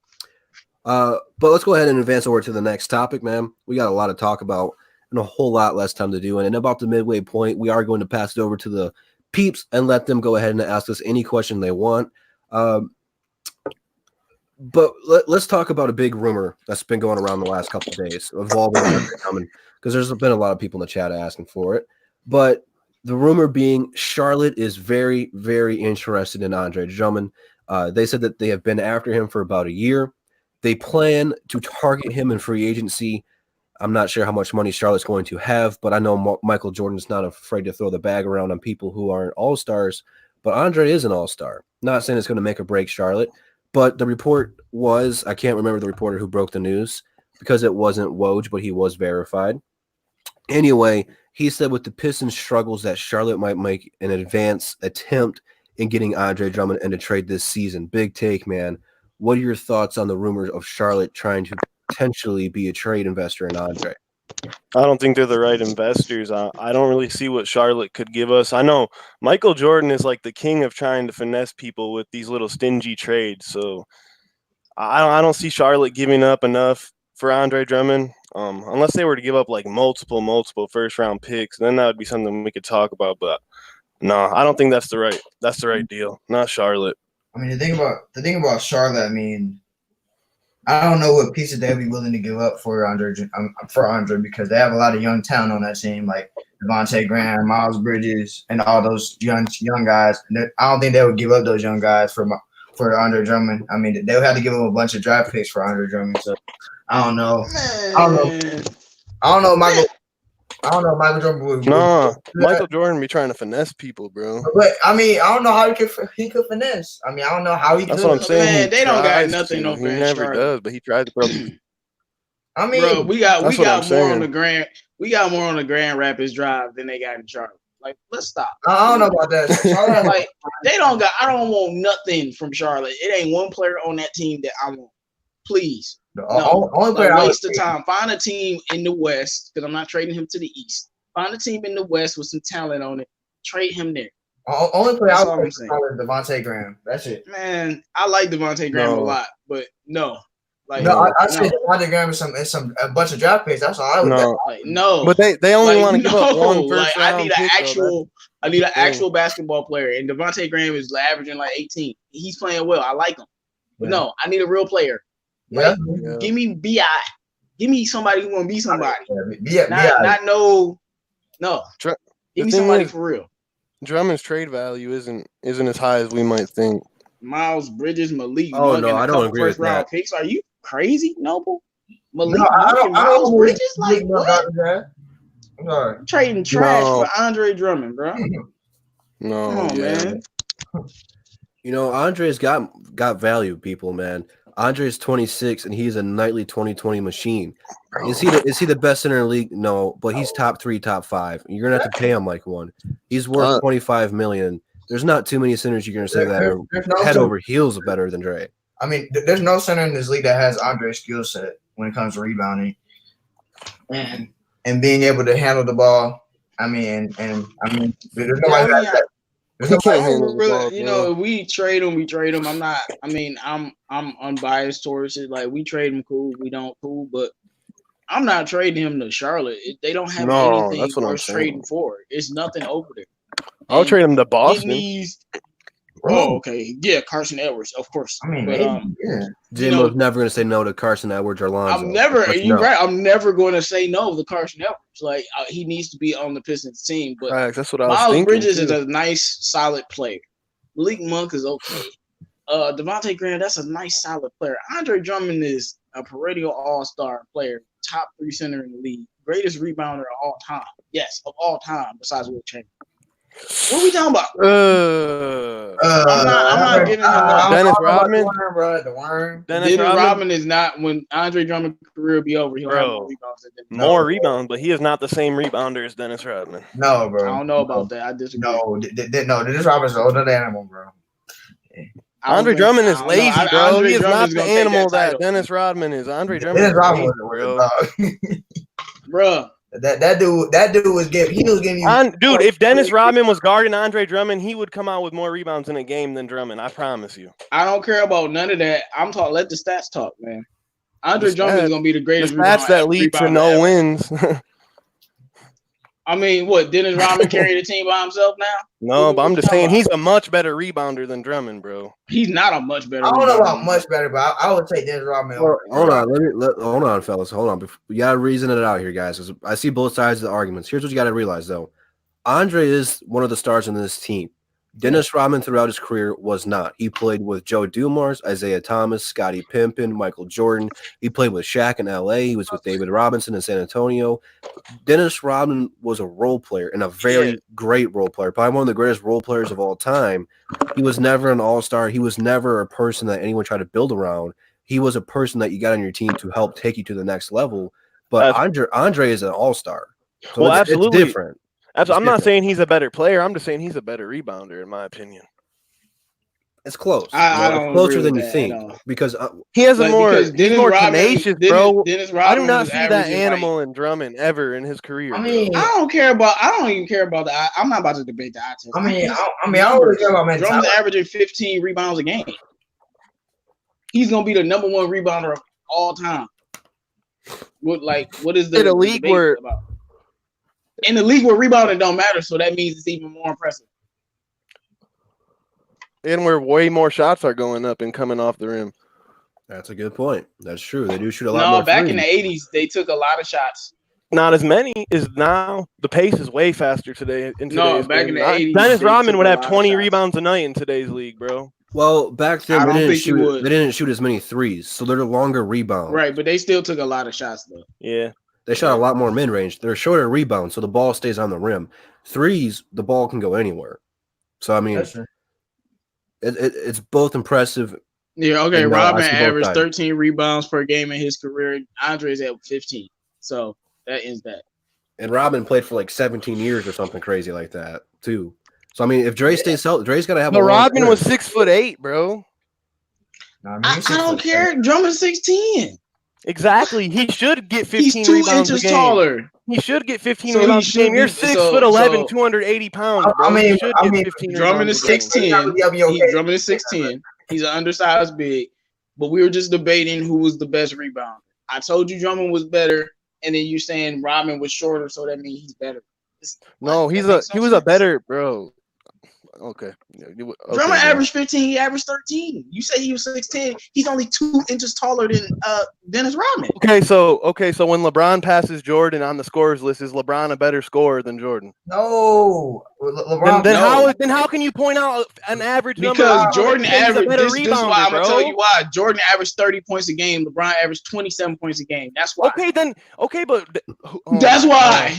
But let's go ahead and advance over to the next topic, man. We got a lot to talk about and a whole lot less time to do. And about the midway point, we are going to pass it over to the peeps and let them go ahead and ask us any question they want. But let's talk about a big rumor that's been going around the last couple of days involving Andre Drummond, because there's been a lot of people in the chat asking for it. But the rumor being Charlotte is very, very interested in Andre Drummond. They said that they have been after him for about a year. They plan to target him in free agency. I'm not sure how much money Charlotte's going to have, but I know Michael Jordan's not afraid to throw the bag around on people who aren't all-stars. But Andre is an all-star. Not saying it's going to make or break Charlotte, but the report was, I can't remember the reporter who broke the news because it wasn't Woj, but he was verified. Anyway, he said with the Pistons' struggles that Charlotte might make an advance attempt in getting Andre Drummond into trade this season. Big take, man. What are your thoughts on the rumors of Charlotte trying to potentially be a trade investor in Andre? I don't think they're the right investors. I don't really see what Charlotte could give us. I know Michael Jordan is like the king of trying to finesse people with these little stingy trades. So I don't see Charlotte giving up enough for Andre Drummond. Unless they were to give up like multiple first round picks, then that would be something we could talk about. But no, I don't think that's the right deal. Not Charlotte. I mean, the thing about Charlotte, I mean, I don't know what pieces they'll be willing to give up for Andre because they have a lot of young talent on that team, like Devontae Graham, Miles Bridges, and all those young guys. And I don't think they would give up those young guys for Andre Drummond. I mean, they'll have to give them a bunch of draft picks for Andre Drummond. So I don't know. I don't know. Michael Jordan would. Michael Jordan be trying to finesse people, bro. But I mean, I don't know how he could finesse. I mean, I don't know how he. That's what I'm saying. Man, they don't got nothing on. He never does, but he tries to throw. I mean, bro, we got more on the Grand. We got more on the Grand Rapids Drive than they got in Charlotte. Like, let's stop. I don't know about that. Charlotte, like, they don't got. I don't want nothing from Charlotte. It ain't one player on that team that I want. Please. Only player waste of time. Find a team in the West, because I'm not trading him to the East. Find a team in the West with some talent on it. Trade him there. Only player I would say is Devontae Graham. That's it. Man, I like Devontae Graham a lot, but no. Like, I said Devontae Graham is a bunch of draft picks. That's all I would. No. But they only want to give up one first round I need an actual basketball player, and Devontae Graham is averaging like 18. He's playing well. I like him. But no, I need a real player. Like, give me BI. Give me somebody who want to be somebody. No. Give me somebody for real. Drummond's trade value isn't as high as we might think. Miles Bridges, Malik. Oh no, I don't agree with that. Picks. Are you crazy, Noble? Malik, Miles Bridges, like what? I'm sorry. Trading trash for Andre Drummond, bro. No, come on, man. Andre's got value, people, man. Andre's 26, and he's a nightly 20-20 machine. Is he the best center in the league? No, but he's top 3, top 5. You're gonna have to pay him like one. He's worth $25 million. There's not too many centers you're gonna say that are head over heels better than Dre. I mean, there's no center in this league that has Andre's skill set when it comes to rebounding and being able to handle the ball. I mean, there's nobody like that. We trade him. I'm unbiased towards it. Like, we trade him, cool. We don't, cool. But I'm not trading him to Charlotte. They don't have anything worth trading for. It's nothing over there. I'll trade him to Boston. Okay. Yeah, Carson Edwards, of course. I mean, Jimbo's never going to say no to Carson Edwards or Lonzo. Right. I'm never going to say no to Carson Edwards. Like, he needs to be on the Pistons team. But right, that's what I was Miles thinking. Bridges too. is a nice, solid player. Malik Monk is okay. Devontae Graham, that's a nice, solid player. Andre Drummond is a perennial all-star player, top 3 center in the league, greatest rebounder of all time. Yes, of all time, besides Will Chamberlain. What are we talking about? I'm not giving him Dennis Rodman. The worm. Dennis Rodman is not. When Andre Drummond's career will be over, he'll have more rebounds. More rebounds, but he is not the same rebounder as Dennis Rodman. No, bro. I don't know about that. I disagree. No, Dennis Rodman's older than animal, bro. Andre Drummond is lazy, bro. He is not the animal that that Dennis Rodman is. Andre Drummond Dennis Rodman is was lazy, bro. bro. That dude was giving you. Dude, if Dennis Rodman was guarding Andre Drummond, he would come out with more rebounds in a game than Drummond. I promise you. I don't care about none of that. I'm talking. Let the stats talk, man. Andre Drummond is gonna be the greatest. Stats that lead to no wins. I mean, what? Dennis Rodman carry the team by himself now? No, but I'm just saying he's a much better rebounder than Drummond, bro. He's not a much better. I don't know about much better, but I would take Dennis Rodman. Hold on, fellas. Hold on. You gotta reason it out here, guys. 'Cause I see both sides of the arguments. Here's what you gotta realize, though. Andre is one of the stars in this team. Dennis Rodman throughout his career was not. He played with Joe Dumars, Isaiah Thomas, Scottie Pippen, Michael Jordan. He played with Shaq in L.A. He was with David Robinson in San Antonio. Dennis Rodman was a role player and a very great role player, probably one of the greatest role players of all time. He was never an all-star. He was never a person that anyone tried to build around. He was a person that you got on your team to help take you to the next level. But Andre is an all-star. So well, it's absolutely. different. I'm not saying he's a better player. I'm just saying he's a better rebounder, in my opinion. It's close. I don't it's closer agree than with you that think because he has a more Rodman, tenacious, bro. Dennis Rodman I do not see that animal like, in Drummond ever in his career. I mean, I don't even care about that. I'm not about to debate the eye test. I don't really care about mentality. Drummond's averaging 15 rebounds a game. He's gonna be the number 1 rebounder of all time. What is the league where about? In the league where rebounding don't matter, so that means it's even more impressive. And where way more shots are going up and coming off the rim. That's a good point. That's true. They do shoot a lot more. No, back in the 80s, they took a lot of shots. Not as many as now. The pace is way faster today. Back in the 80s, Dennis Rodman would have 20 rebounds a night in today's league, bro. Well, back then they didn't shoot as many threes, so they're longer rebounds. Right, but they still took a lot of shots though. Yeah. They shot a lot more mid-range. They're shorter rebounds, so the ball stays on the rim. Threes, the ball can go anywhere. So, I mean, it's both impressive. Yeah, okay. Rodman averaged 13 rebounds per game in his career. Andre's at 15. So, that is that. And Rodman played for like 17 years or something crazy like that, too. So, I mean, if Dre stays healthy, Dre's got to have But Rodman was 6'8", bro. I don't care. Drummond's 6'10". Exactly. He should get 15 He's 2 rebounds inches a game. taller. He should get 15 rebounds a game. You're 6'11", 280 pounds, bro. Drummond is 6'10". Drummond is 6'10". He's an undersized big. But we were just debating who was the best rebounder. I told you Drummond was better, and then you're saying Rodman was shorter, so that means he's better. No, he was a better, bro. Okay. Drummond averaged 15. He averaged 13. You say he was 6'10". He's only 2 inches taller than Dennis Rodman. Okay, so when LeBron passes Jordan on the scorers list, is LeBron a better scorer than Jordan? No. LeBron. Then how can you point out an average number? Because Jordan averaged. This is why I'm gonna tell you why. Jordan averaged 30 points a game. LeBron averaged 27 points a game. That's why. That's why.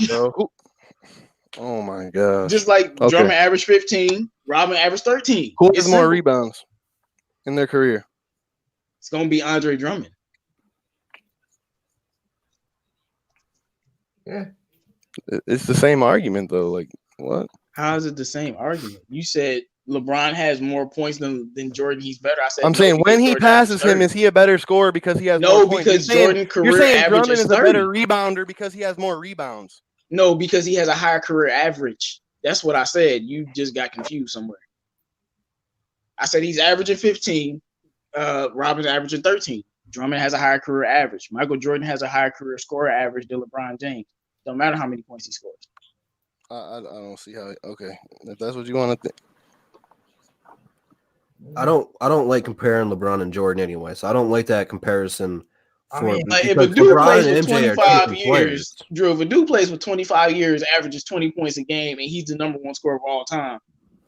Oh my god! Just like Drummond averaged 15, Rodman averaged 13. Who It's has more simple. rebounds in their career? It's gonna be Andre Drummond. Yeah. It's the same argument though. Like what? How is it the same argument? You said LeBron has more points than Jordan. He's better. I said I'm no, saying because when he Jordan passes averaged him, 30. is he a better scorer because he has No, more points? because Jordan career you're saying average Drummond is is a better 30. rebounder because he has more rebounds. No, because he has a higher career average. That's what I said. You just got confused somewhere. I said he's averaging 15. Robin's averaging 13. Drummond has a higher career average. Michael Jordan has a higher career scorer average than LeBron James. Don't matter how many points he scores. I don't see how. Okay, if that's what you want to think. I don't like comparing LeBron and Jordan anyway, so I don't like that comparison. I mean, If a because dude LeBron plays and for MJ are 25 different players. years, Drew, if a dude plays for 25 years, averages 20 points a game, and he's the number one scorer of all time,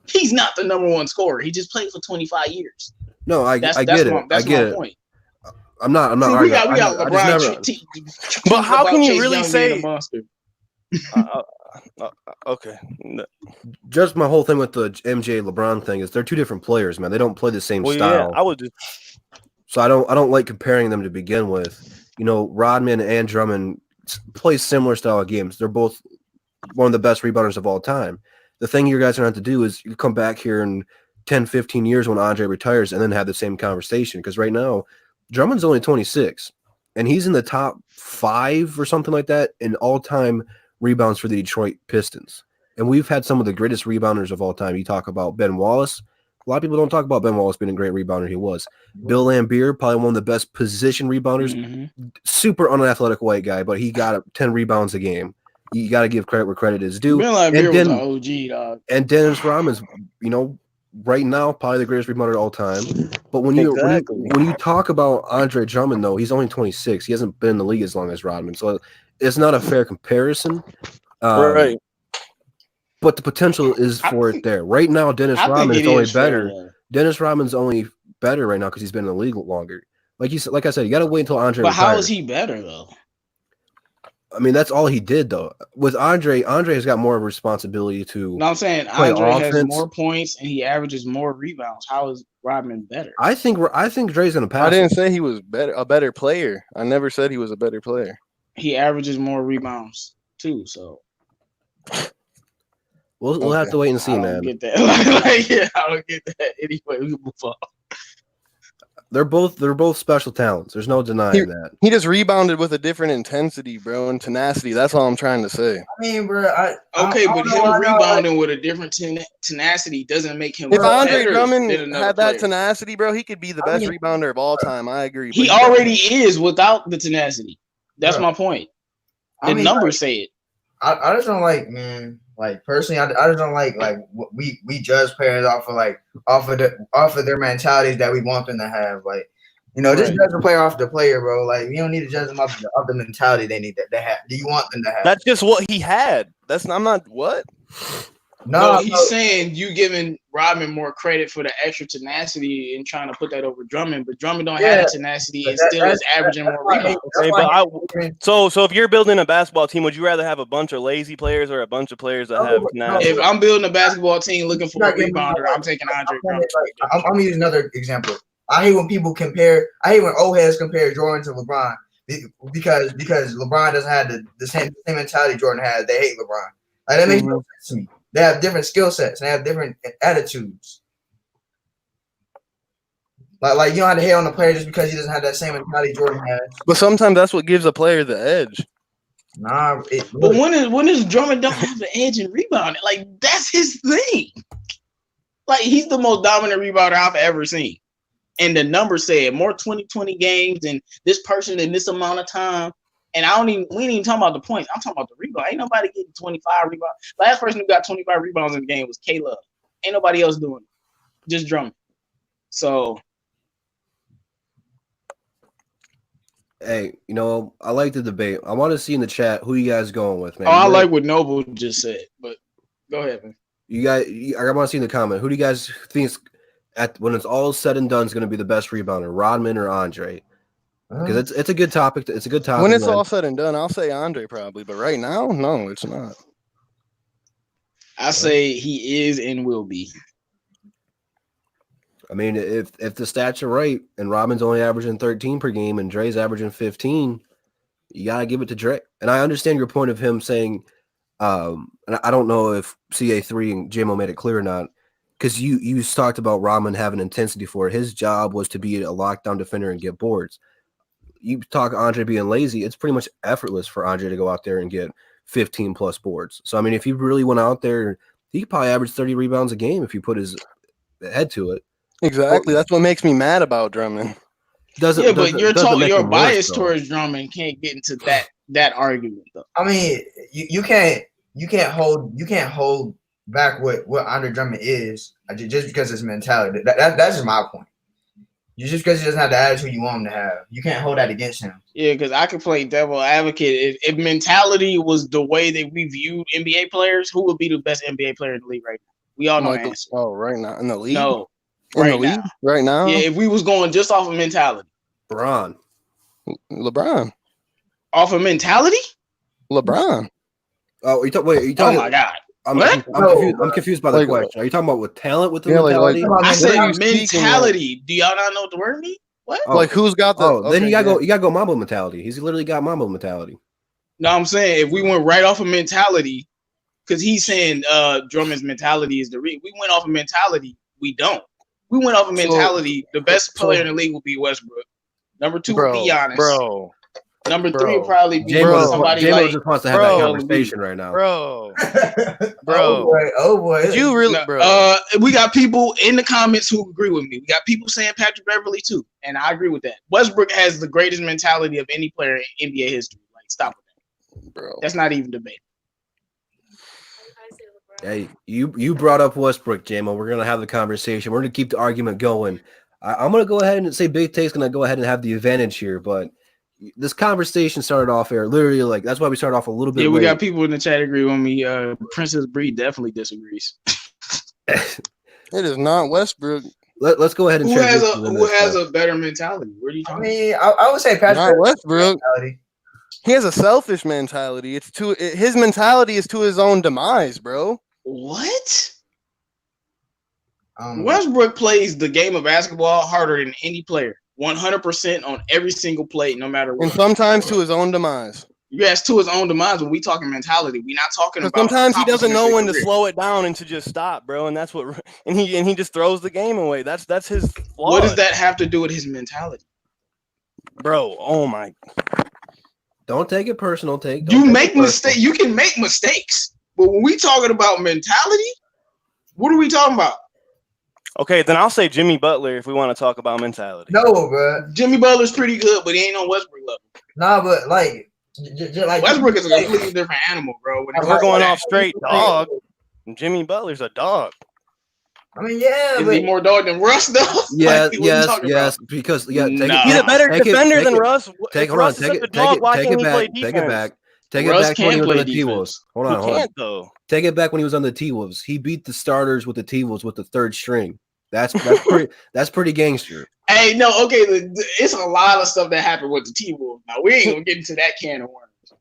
he's not the number one scorer. He just played for 25 years. No, I get it. That's my point. I'm not See, arguing. we got I just LeBron. never, But how about can you Chase really Young say- being a monster? Okay. No. just my whole thing with the MJ LeBron thing is they're two different players, man. They don't play the same style. Yeah, I would just. So I don't like comparing them to begin with. You know, Rodman and Drummond play similar style of games. They're both one of the best rebounders of all time. The thing you guys are going to have to do is you come back here in 10, 15 years when Andre retires and then have the same conversation. Because right now, Drummond's only 26, and he's in the top 5 or something like that in all-time rebounds for the Detroit Pistons. And we've had some of the greatest rebounders of all time. You talk about Ben Wallace. A lot of people don't talk about Ben Wallace being a great rebounder. He was. Bill Laimbeer, probably one of the best position rebounders. Mm-hmm. Super unathletic white guy, but he got 10 rebounds a game. You got to give credit where credit is due. Bill Laimbeer was an OG, dog. And Dennis Rodman's, right now probably the greatest rebounder of all time. But when you talk about Andre Drummond, though, he's only 26. He hasn't been in the league as long as Rodman, so it's not a fair comparison. Right. But the potential is for it there. Right now, Dennis Rodman is only better. Dennis Rodman's only better right now because he's been in the league longer. Like I said, you got to wait until Andre. But retires. how is he better though? I mean, that's all he did though. With Andre has got more responsibility to. No, I'm saying Andre has more points and he averages more rebounds. How is Rodman better? I think Dre's gonna pass. I didn't say he was a better player. I never said he was a better player. He averages more rebounds too. So we'll have to wait and see, man. I don't get that. I don't get that. Anyway, we move on. They're both special talents. There's no denying that. He just rebounded with a different intensity, bro, and tenacity. That's all I'm trying to say. I mean, bro, but him rebounding with a different tenacity doesn't make him. If Andre Drummond had that tenacity, bro, he could be the best rebounder of all time. I agree. He already is without the tenacity. That's my point. The numbers say it. I just don't like, man. Like personally, I just don't like we judge players off of their mentalities that we want them to have. Like, just judge a player off the player, bro. Like, you don't need to judge them off the mentality they have. Do you want them to have? That's just what he had. I'm not what. No, he's saying you giving Rodman more credit for the extra tenacity and trying to put that over Drummond, but Drummond don't have the tenacity and still is averaging more rebounds. So if you're building a basketball team, would you rather have a bunch of lazy players or a bunch of players that have tenacity? If I'm building a basketball team looking for a rebounder, I'm taking Andre Drummond. I'm gonna use another example. I hate when old heads compare Jordan to LeBron because LeBron doesn't have the same mentality Jordan has. They hate LeBron. Like, that makes no sense to me. They have different skill sets and they have different attitudes. Like you don't have to hate on the player just because he doesn't have that same mentality Jordan has. But sometimes that's what gives a player the edge. Nah, but when is Drummond don't have the edge in rebounding? Like, that's his thing. Like, he's the most dominant rebounder I've ever seen. And the numbers said more 20-20 games and this person in this amount of time. And we ain't even talking about the points. I'm talking about the rebound. Ain't nobody getting 25 rebounds. Last person who got 25 rebounds in the game was K-Love. Ain't nobody else doing it. Just Drummond. So. Hey, I like the debate. I want to see in the chat who you guys going with, man. I like what Noble just said, but go ahead, man. I want to see in the comment. Who do you guys think when it's all said and done is going to be the best rebounder, Rodman or Andre? Because it's a good topic. It's a good topic. When it's all said and done, I'll say Andre probably, but right now, no, it's not. I say he is and will be. I mean, if the stats are right and Robin's only averaging 13 per game and Dre's averaging 15, you gotta give it to Dre. And I understand your point of him saying, and I don't know if CA3 and JMO made it clear or not, because you talked about Robin having intensity for it. His job was to be a lockdown defender and get boards. You talk Andre being lazy, it's pretty much effortless for Andre to go out there and get 15 plus boards. So I mean, if he really went out there, he could probably average 30 rebounds a game if he put his head to it. Exactly. That's what makes me mad about Drummond. But your bias towards Drummond can't get into that argument though. I mean, you can't hold back what Andre Drummond is just because of his mentality. That's just my point. Just because he doesn't have the attitude you want him to have, you can't hold that against him. Yeah, because I could play devil advocate. If mentality was the way that we viewed NBA players, who would be the best NBA player in the league right now? We all know the answer. Oh, right now in the league? No, right now. Yeah, if we was going just off of mentality, LeBron. Off of mentality, LeBron. Oh, you talking? Oh my God. I'm confused by the question. Are you talking about with talent with the mentality? I said mentality. Do y'all not know what the word means? What? Like who's got the? Then you gotta go Mambo mentality. He's literally got Mambo mentality. No, I'm saying if we went right off of mentality, because he's saying Drummond's mentality is the reason. We went off of mentality. We don't. We went off of mentality. The best player in the league will be Westbrook. Number 2 will be Giannis. Bro. Number 3 will probably be somebody J-Mo like. Just wants to have that conversation right now, bro. Oh boy. Did you really, bro? We got people in the comments who agree with me. We got people saying Patrick Beverly too, and I agree with that. Westbrook has the greatest mentality of any player in NBA history. Like, stop with that, bro. That's not even debate. Hey, you brought up Westbrook, J-Mo. We're gonna have the conversation. We're gonna keep the argument going. I'm gonna go ahead and say Big Take's gonna go ahead and have the advantage here, but this conversation started off here literally like that's why we started off a little bit. Yeah, we got people in the chat agree with me. Princess Bree definitely disagrees. It is not Westbrook. Let's go ahead and who has a better mentality? Where do you? I mean, I would say Patrick. Not Westbrook. He has a selfish mentality. His mentality is to his own demise, bro. What? Westbrook plays the game of basketball harder than any player. 100% on every single play, no matter what. And sometimes to his own demise. Yes, to his own demise. When we talking mentality, we're not talking about. Sometimes he doesn't know when to slow it down and to just stop, bro. And that's what. And he just throws the game away. That's his flaw. What does that have to do with his mentality, bro? Oh my. Don't take it personal. You make mistakes. You can make mistakes, but when we talking about mentality, what are we talking about? Okay, then I'll say Jimmy Butler if we want to talk about mentality. No, bro. Jimmy Butler's pretty good, but he ain't on Westbrook level. Nah, but like Westbrook is a completely different animal, bro. We're going off straight dog. Jimmy Butler's a dog. I mean, yeah, is he more dog than Russ though? Yeah, like, yes, because he's a better defender than Russ. Take it back. Take it back when he was on the T-Wolves. Hold on. He can't though. Take it back when he was on the T-Wolves. He beat the starters with the T-Wolves with the third string. That's pretty gangster. Hey, no, okay. It's a lot of stuff that happened with the T-Wolves. Now we ain't gonna get into that can of worms.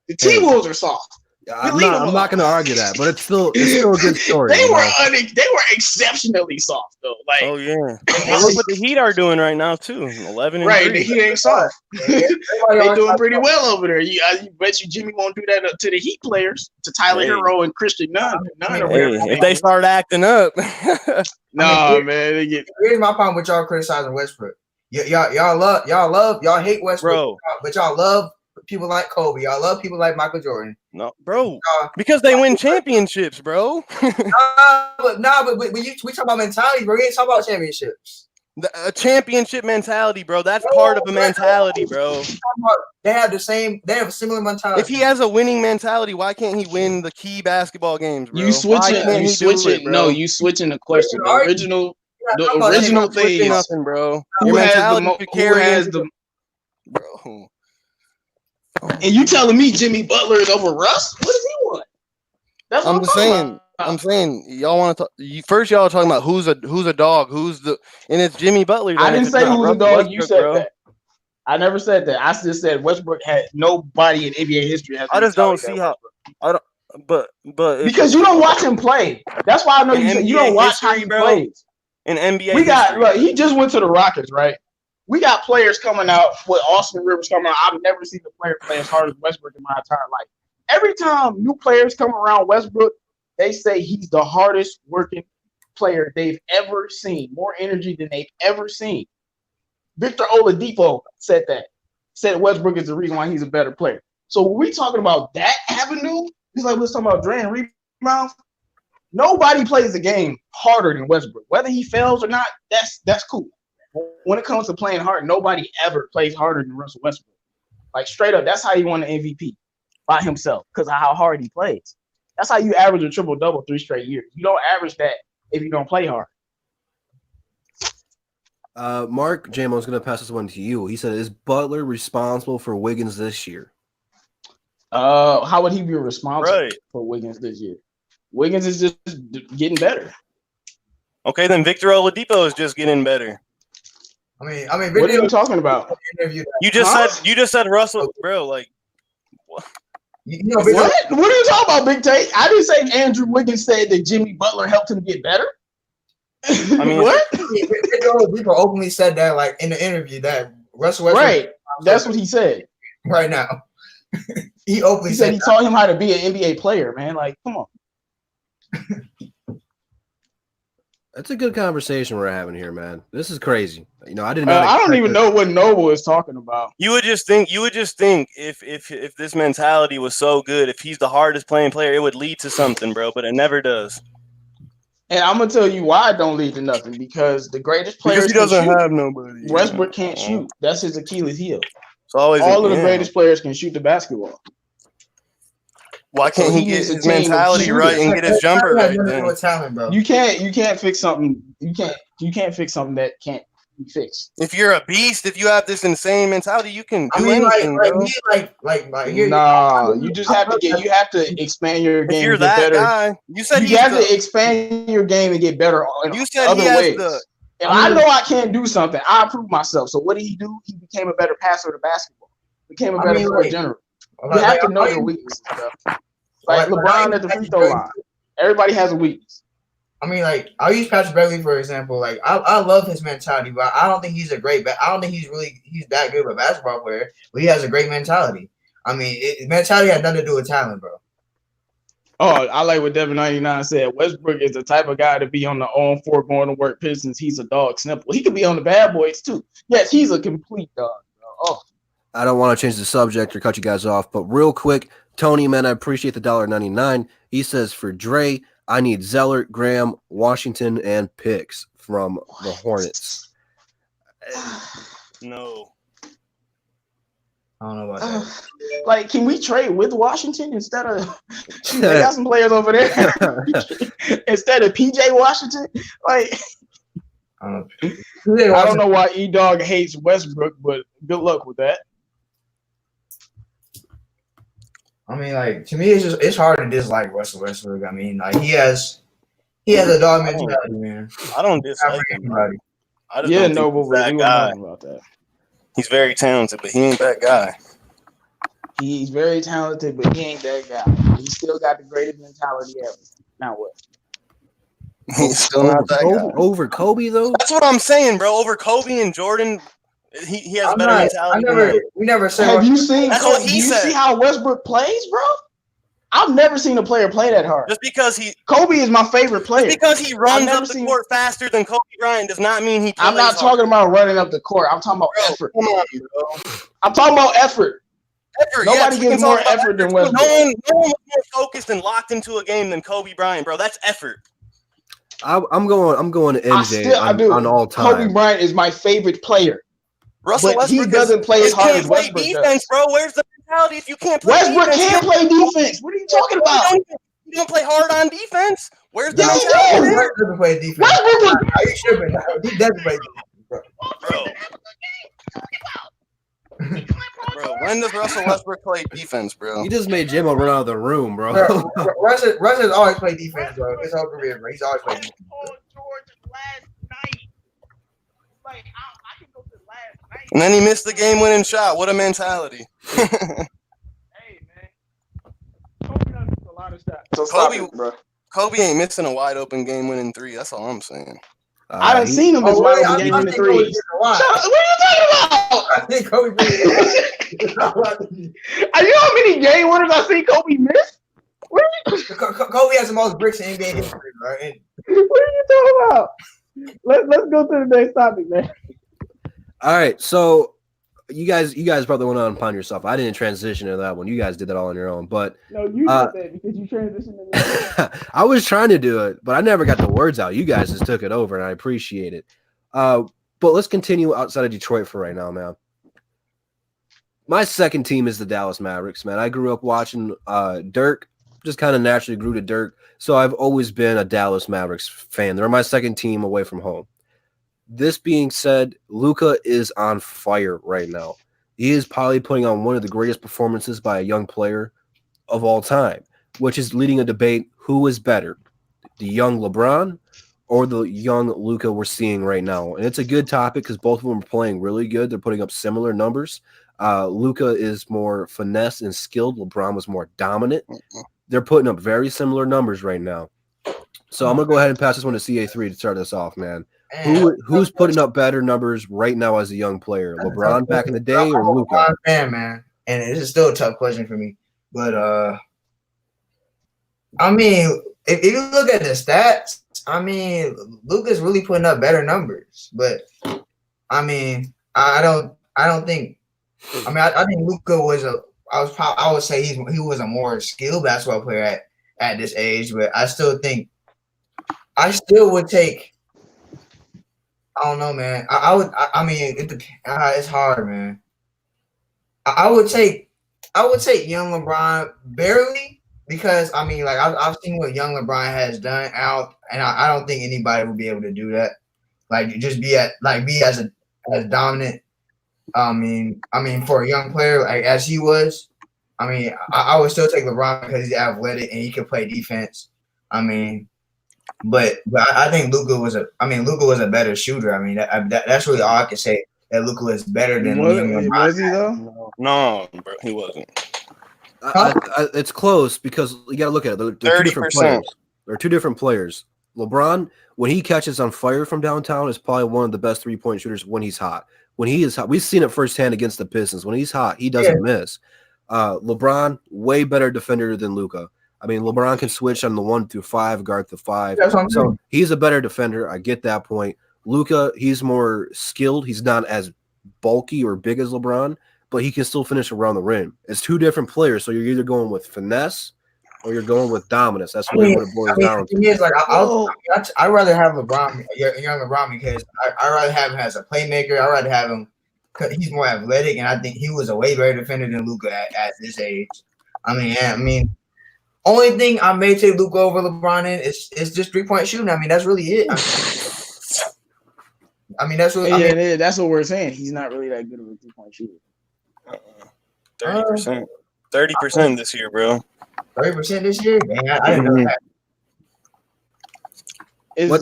The T-Wolves are soft. I'm not going to argue that, but it's still a good story. They were exceptionally soft though. Like, oh yeah, look what the Heat are doing right now too. 11 and 3. The Heat ain't soft. They doing pretty well over there. I bet you Jimmy won't do that to the Heat players, to Tyler Hero and Christian Nunn. If they start acting up, man. Here's my problem with y'all criticizing Westbrook. Y'all hate Westbrook, bro, but y'all love people like Kobe. Y'all love people like Michael Jordan. No, bro, because they win championships, bro. but we talk about mentality, bro. We ain't talking about championships. A championship mentality, bro. That's part of a mentality, bro. They have a similar mentality. If he has a winning mentality, why can't he win the key basketball games, bro? You switching the question. The original thing is nothing, bro. Who has the bro? And you telling me Jimmy Butler is over Russ? What does he want? That's what I'm saying y'all want to talk. First, y'all are talking about who's a dog, and it's Jimmy Butler. I didn't say who's a dog. You said that. I never said that. I just said Westbrook had nobody in NBA history. I just don't see how. I don't. But because you don't watch him play. That's why I know you don't watch how he plays. in NBA We got history. look, he just went to the Rockets, right? We got players coming out with Austin Rivers coming out. I've never seen a player play as hard as Westbrook in my entire life. Every time new players come around Westbrook, they say he's the hardest working player they've ever seen. More energy than they've ever seen. Victor Oladipo said that. Said Westbrook is the reason why he's a better player. So when we talking about that avenue, it's like we was talking about drain rebounds. Nobody plays the game harder than Westbrook. Whether he fails or not, that's cool. When it comes to playing hard, nobody ever plays harder than Russell Westbrook. Like straight up, that's how he won the MVP by himself because of how hard he plays. That's how you average a triple-double 3 straight years. You don't average that if you don't play hard. Mark Jamo's going to pass this one to you. He said, "Is Butler responsible for Wiggins this year?" How would he be responsible Right. for Wiggins this year? Wiggins is just getting better. Okay, then Victor Oladipo is just getting better. I mean, What are you talking about? You just said Russell, bro. Like, What? What are you talking about, Big Tate? I didn't say Andrew Wiggins said that Jimmy Butler helped him get better. I mean, what? People openly said that, like in the interview, that Russell Westbrook. Right. That's what he said. Right now, he openly He said he that. taught him how to be an NBA player, man. Like, come on. That's a good conversation we're having here, man. This is crazy. You know, I didn't. I don't even know what Noble is talking about. you would just think if this mentality was so good, if he's the hardest playing player, it would lead to something, bro. But it never does. And I'm gonna tell you why it don't lead to nothing, because the greatest players Because he doesn't can shoot. have nobody. Westbrook can't shoot. That's his Achilles heel. It's always All of the greatest players can shoot the basketball. Why can't So he he get needs a his team of mentality shooters. right and get his jumper right? Then? Talent, bro. You can't fix something. You can't fix something that can't be fixed. If you're a beast, if you have this insane mentality, you can do anything, bro. Nah, you just have to get. You have to expand your game. If you're and get that better. guy, you said You have to expand your game and get better in You said other he has ways. If I know I can't do something, I improve myself. So what did he do? He became a better passer to basketball. Became a better player in general. You have to know your weaknesses, bro. Like LeBron at the free throw line. Everybody has a weakness. I mean, like, I'll use Patrick Beverly for example. Like, I love his mentality, but I don't think he's I don't think he's that good of a basketball player. But he has a great mentality. I mean, mentality has nothing to do with talent, bro. Oh, I like what Devin99 said. Westbrook is the type of guy to be on the on-4 going to work Pistons. He's a dog simple. He could be on the Bad Boys too. Yes, he's a complete dog. Bro. Oh, I don't want to change the subject or cut you guys off, but real quick, Tony, man, I appreciate the $1.99. He says, for Dre, I need Zeller, Graham, Washington, and picks from the Hornets. No. I don't know about that. Like, can we trade with Washington instead of they got some players over there instead of PJ Washington? Like, I don't know why E-Dog hates Westbrook, but good luck with that. I mean, like, to me, it's hard to dislike Russell Westbrook. I mean, like, he has a dog mentality, man. I don't dislike him. I just don't no, think but he's that we guy. were about that. He's very talented, but he ain't that guy. He's very talented, but he ain't that guy. He still got the greatest mentality ever. Now what? He's still not that guy. Over Kobe, though? That's what I'm saying, bro. Over Kobe and Jordan, he has better mentality. We never said. Have you seen? That's what he said. See how Westbrook plays, bro? I've never seen a player play that hard. Just because Kobe is my favorite player. Just because he runs up the court faster than Kobe Bryant does not mean he plays I'm not talking about running up the court. I'm talking about effort. Come on, bro. I'm talking about effort. Nobody gives more effort than Westbrook. No one was more focused and locked into a game than Kobe Bryant, bro. That's effort. I'm going to MJ on all time. Kobe Bryant is my favorite player. Russell but Westbrook he doesn't play as hard as Westbrook defense, does. bro. Where's the mentality if you can't play Westbrook defense? can't play defense. What are you talking about? You don't play hard on defense. Where's the Yes, mentality? Westbrook doesn't play defense. Westbrook Are you tripping? He doesn't play defense, Bro, when does Russell Westbrook play defense, bro? You just made Jimbo run out of the room, bro. Russ has always played defense, bro. His whole career, bro. He's always played defense. And then he missed the game-winning shot. What a mentality. Hey, man. Kobe does a lot of stuff. So stop it, bro. Kobe ain't missing a wide-open game-winning three. That's all I'm saying. I done seen him as wide open game in the threes. What are you talking about? I think Kobe Are you know how many game winners I seen Kobe miss? Kobe has the most bricks in NBA history, right? What are you talking about? Let's go to the next topic, man. All right, so you guys probably went on upon yourself. I didn't transition to that one. You guys did that all on your own, but no, you did that because you transitioned to that. I was trying to do it, but I never got the words out. You guys just took it over, and I appreciate it. But let's continue outside of Detroit for right now, man. My second team is the Dallas Mavericks, man. I grew up watching Dirk, just kind of naturally grew to Dirk, so I've always been a Dallas Mavericks fan. They're my second team away from home. This being said, Luka is on fire right now. He is probably putting on one of the greatest performances by a young player of all time, which is leading a debate: who is better, the young LeBron or the young Luka we're seeing right now? And it's a good topic because both of them are playing really good. They're putting up similar numbers. Luka is more finesse and skilled. LeBron was more dominant. They're putting up very similar numbers right now. So I'm going to go ahead and pass this one to CA3 to start us off, man. Who's putting up better numbers right now as a young player? LeBron back in the day or Luka? I'm a fan, man. And this is still a tough question for me. But, I mean, if you look at the stats, I mean, Luka's really putting up better numbers. But, I mean, I don't think – I mean, I think Luka was I would say he was a more skilled basketball player at this age. But I still think – I still would take – I don't know, man. I mean, it's hard, man. I would take young LeBron barely because I mean, like I've seen what young LeBron has done out, and I don't think anybody would be able to do that. Like just be as dominant. I mean, for a young player like as he was, I mean, I would still take LeBron because he's athletic and he can play defense. I mean. But I think Luka was a better shooter. I mean that's really all I can say. That Luka was better than was he though? No, bro, he wasn't. It's close because you got to look at it. They're 30%. They're two different players. LeBron, when he catches on fire from downtown, is probably one of the best 3-point shooters when he's hot. When he is hot, we've seen it firsthand against the Pistons. When he's hot, he doesn't miss. LeBron, way better defender than Luka. I mean, LeBron can switch on the 1 through 5, guard the 5. So he's a better defender. I get that point. Luka, he's more skilled. He's not as bulky or big as LeBron, but he can still finish around the rim. It's two different players, so you're either going with finesse or you're going with dominance. That's really what it boils down to. Is like I'd rather have LeBron, young LeBron, because I'd rather have him as a playmaker. I'd rather have him because he's more athletic, and I think he was a way better defender than Luka at this age. I mean. Only thing I may take Luka over LeBron in is just 3-point shooting. I mean, that's really it. I mean that's really that's what we're saying. He's not really that good of a 3-point shooter. 30%. 30% this year, bro. 30% this year? Man, I didn't know that.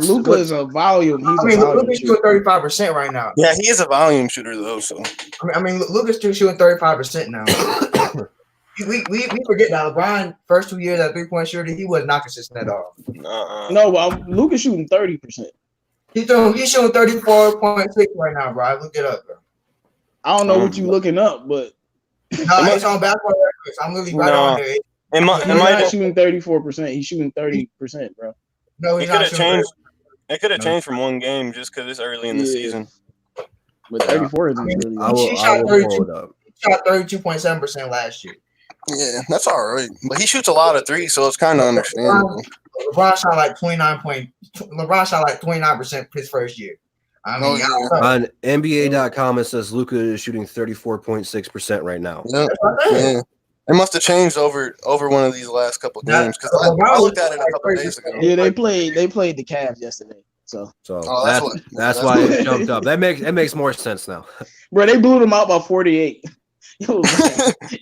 Luka is a volume. Luka's shooting 35% right now. Yeah, he is a volume shooter though. So I mean, Luka's still shooting 35% now. We forget that LeBron first 2 years at 3-point shooter, he was not consistent at all. No, but Luka's shooting 30%. He's shooting 34.6 right now, bro. I looked it up, bro. I don't know what you looking up, but no, it's on basketball records. I'm literally right on there. He's not shooting 34%. He's shooting 30%, bro. No, he's not shooting. It could have changed from one game just because it's early in the season. But 34 isn't really. He shot 32.7% last year. Yeah, that's all right. But he shoots a lot of threes, so it's kind of understandable. LeBron shot like 29% his first year. I mean, on NBA.com, it says Luka is shooting 34.6% right now. Yeah. It must have changed over one of these last couple of games because I looked at it a couple of days ago. Yeah, they played the Cavs yesterday. So that's why it jumped up. That makes more sense now. Bro, they blew them out by 48. It was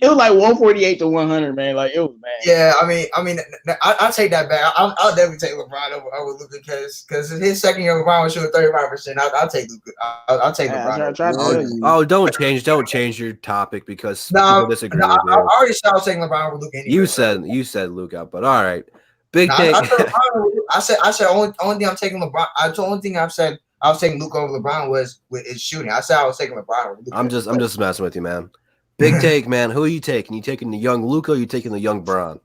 like 148 to 100, man. Like it was bad. Yeah, I mean, I'll take that back. I'll definitely take LeBron over Luka because his second year LeBron was shooting 35%. I'll take Luka. I'll take LeBron. Don't change your topic because people disagree. I already said I was taking LeBron over Luka. Anyway. You said Luka, but all right. Big No, take. I said only thing I'm taking LeBron. The only thing I've said I was taking Luka over LeBron was is shooting. I said I was taking LeBron over Luka. I'm just messing with you, man. Big take, man. Who are you taking? You taking the young Luka? Or you taking the young Bron?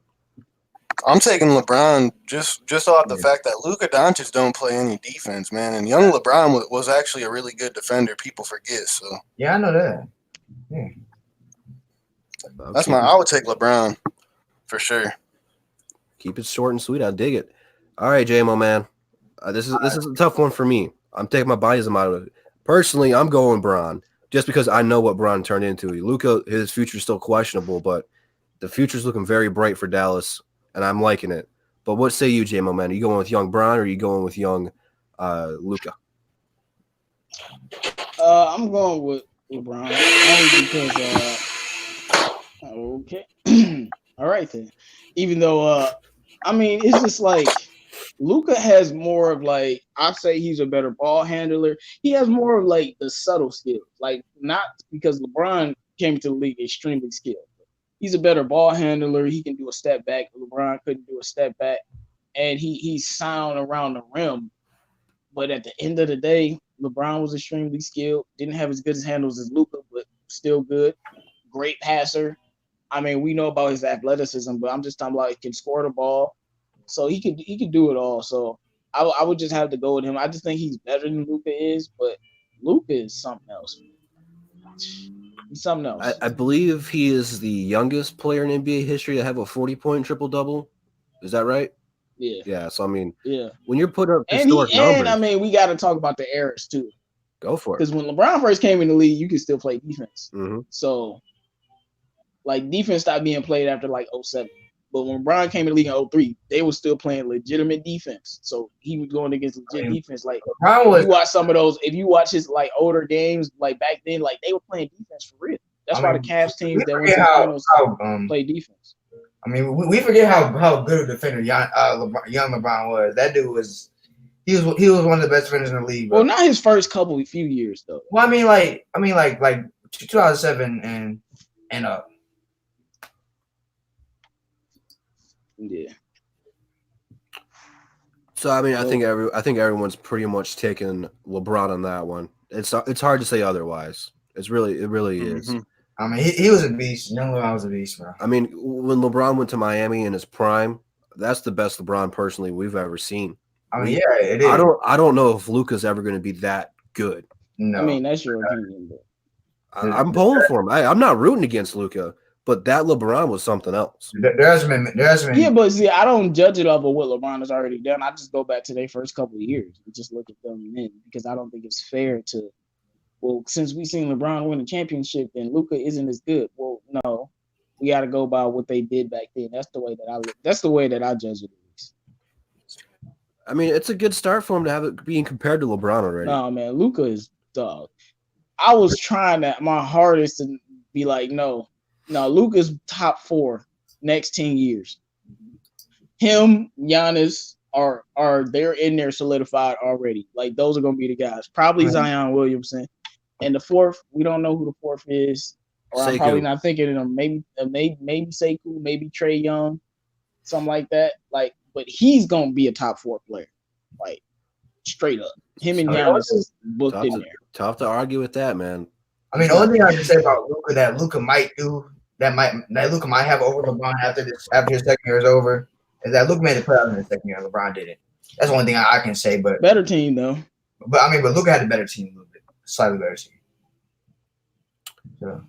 I'm taking LeBron just off the fact that Luka Doncic don't play any defense, man. And young LeBron was actually a really good defender. People forget. So yeah, I know that. Yeah. I would take LeBron for sure. Keep it short and sweet. I dig it. All right, JMO, man. This is a tough one for me. I'm taking my bias out of it. Personally, I'm going Bron just because I know what Bron turned into. Luka, his future is still questionable, but the future's looking very bright for Dallas, and I'm liking it. But what say you, JMO, man? Are you going with young Bron or are you going with young Luka? I'm going with LeBron only because okay. All right then. Even though I mean it's just like Luka has more of like I say he's a better ball handler. He has more of like the subtle skills. Like not because LeBron came to the league extremely skilled. He's a better ball handler. He can do a step back. LeBron couldn't do a step back. And he's sound around the rim. But at the end of the day, LeBron was extremely skilled. Didn't have as good as handles as Luka, but still good. Great passer. I mean, we know about his athleticism, but I'm just talking about he can score the ball. So he could do it all. So I would just have to go with him. I just think he's better than Luka is, but Luka is something else. He's something else. I believe he is the youngest player in NBA history to have a 40-point triple-double. Is that right? Yeah. Yeah. So, I mean, yeah. When you're putting up historic numbers. And, I mean, we got to talk about the errors, too. Go for it. Because when LeBron first came in the league, you could still play defense. Mm-hmm. So, like, defense stopped being played after, like, 07. But when LeBron came in the league in 03, they were still playing legitimate defense. So he was going against legit defense. Like if you watch some of those, if you watch his like older games, like back then, like they were playing defense for real. That's why the Cavs teams that went to the finals play defense. I mean, we forget how good a defender young LeBron was. That dude was he was one of the best defenders in the league. Bro. Well, not his first few years though. Well, I mean, like 2007 and up. Yeah. So I mean, I think everyone's pretty much taking LeBron on that one. It's hard to say otherwise. It really is. I mean, he was a beast. Young LeBron was a beast, bro. I mean, when LeBron went to Miami in his prime, that's the best LeBron personally we've ever seen. I mean, yeah, it is. I don't know if Luka's ever going to be that good. No. I mean, that's your opinion. But I'm pulling for him. I'm not rooting against Luka. But that LeBron was something else. There hasn't been. Yeah, but see, I don't judge it off of what LeBron has already done. I just go back to their first couple of years and just look at them then because I don't think it's fair to. Well, since we've seen LeBron win a championship and Luka isn't as good. Well, no, we got to go by what they did back then. That's the way that I look. That's the way that I judge it. I mean, it's a good start for him to have it being compared to LeBron already. No, man, Luka is dog. I was trying my hardest to be like, no. Now, Luka's top 4 next 10 years. Him, Giannis are they're in there solidified already. Like those are gonna be the guys. Probably Zion Williamson. And the 4th, we don't know who the 4th is. Or I'm probably not thinking of him. Maybe Sekou, maybe Trae Young, something like that. Like, but he's gonna be a top 4 player. Like straight up. Him and Giannis is booked in there. Tough to argue with that, man. I mean, the only thing I can say about Luka that Luka might do that Luka might have over LeBron after his second year is over is that Luka made the playoffs in his second year. LeBron didn't. That's the only thing I can say. But better team though. But I mean, but Luka had a better team a little bit, slightly better team. So,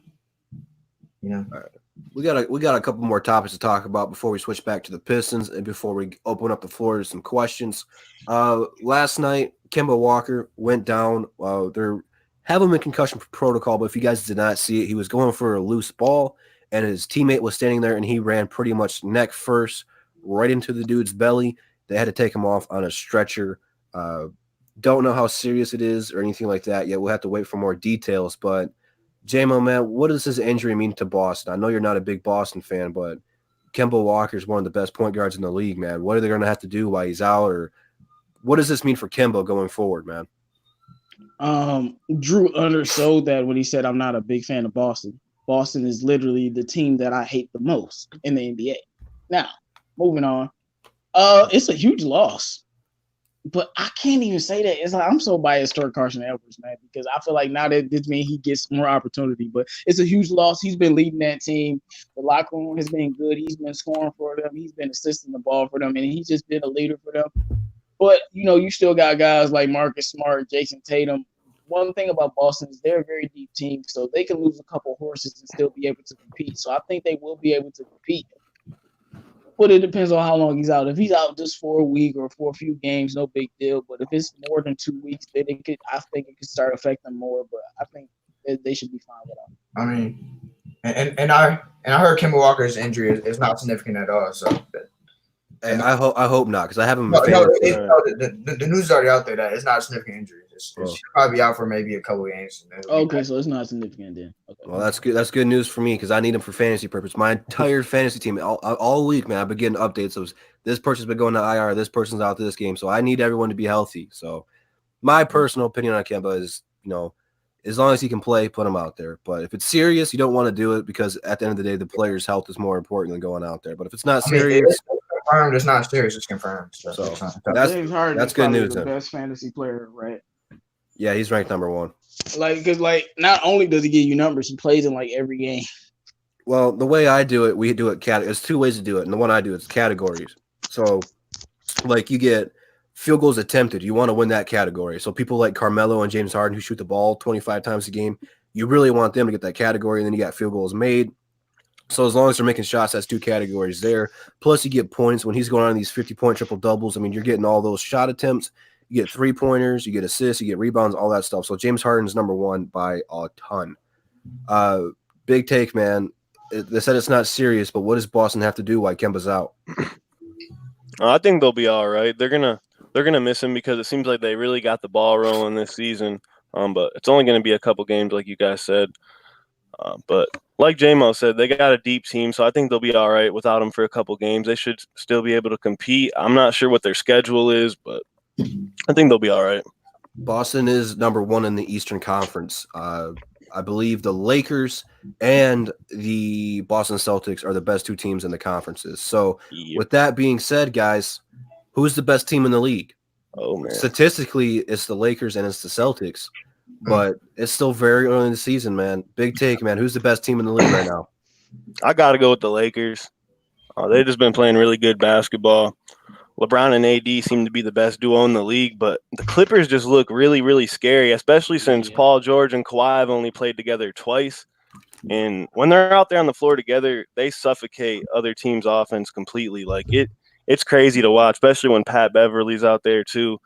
you know, all right. We got a couple more topics to talk about before we switch back to the Pistons and before we open up the floor to some questions. Last night, Kemba Walker went down. They're have him in concussion protocol, but if you guys did not see it, he was going for a loose ball, and his teammate was standing there, and he ran pretty much neck first right into the dude's belly. They had to take him off on a stretcher. Don't know how serious it is or anything like that yet. We'll have to wait for more details. But, J-Mo, man, what does this injury mean to Boston? I know you're not a big Boston fan, but Kemba Walker is one of the best point guards in the league, man. What are they going to have to do while he's out, or what does this mean for Kemba going forward, man? Drew undersold that when he said I'm not a big fan of Boston. Boston is literally the team that I hate the most in the NBA. Now, moving on. It's a huge loss. But I can't even say that. It's like I'm so biased toward Carson Edwards, man, because I feel like now that this means he gets more opportunity. But it's a huge loss. He's been leading that team. The locker room has been good. He's been scoring for them. He's been assisting the ball for them, and he's just been a leader for them. But you still got guys like Marcus Smart, Jason Tatum. One thing about Boston is they're a very deep team, so they can lose a couple horses and still be able to compete. So I think they will be able to compete. But it depends on how long he's out. If he's out just for a week or for a few games, no big deal. But if it's more than 2 weeks, then I think it could start affecting more. But I think they should be fine with him. I mean, and I heard Kemba Walker's injury is not significant at all. So, and I hope not, because I haven't. The news is already out there that it's not a significant injury. She'll probably be out for maybe a couple of games. Okay, so it's not significant then. Okay. Well, that's good. That's good news for me because I need him for fantasy purpose. My entire fantasy team all week, man, I've been getting updates. So this person's been going to IR. This person's out to this game. So I need everyone to be healthy. So my personal opinion on Kemba is, as long as he can play, put him out there. But if it's serious, you don't want to do it because at the end of the day, the player's health is more important than going out there. But if it's not serious, it's confirmed. It's not serious. It's confirmed. So that's good news. The best fantasy player, right? Yeah, he's ranked number 1. Because not only does he give you numbers, he plays in every game. Well, the way I do it, we do it. There's 2 ways to do it, and the one I do is categories. So, you get field goals attempted. You want to win that category. So people like Carmelo and James Harden who shoot the ball 25 times a game, you really want them to get that category. And then you got field goals made. So as long as they're making shots, that's 2 categories there. Plus, you get points when he's going on these 50-point triple doubles. I mean, you're getting all those shot attempts. You get 3-pointers, you get assists, you get rebounds, all that stuff. So James Harden's number 1 by a ton. Big take, man. They said it's not serious, but what does Boston have to do while Kemba's out? I think they'll be all right. They're gonna miss him because it seems like they really got the ball rolling this season. But it's only gonna be a couple games, like you guys said. But like J-Mo said, they got a deep team, so I think they'll be all right without him for a couple games. They should still be able to compete. I'm not sure what their schedule is, but I think they'll be all right. Boston is number 1 in the Eastern Conference. I believe the Lakers and the Boston Celtics are the best 2 teams in the conferences. So with that being said, guys, who's the best team in the league? Oh, man. Statistically, it's the Lakers and it's the Celtics, but it's still very early in the season, man. Big take, man. Who's the best team in the league right now? I got to go with the Lakers. They've just been playing really good basketball. LeBron and AD seem to be the best duo in the league, but the Clippers just look really, really scary, especially since Paul George and Kawhi have only played together twice. And when they're out there on the floor together, they suffocate other teams' offense completely. It's crazy to watch, especially when Pat Beverly's out there too.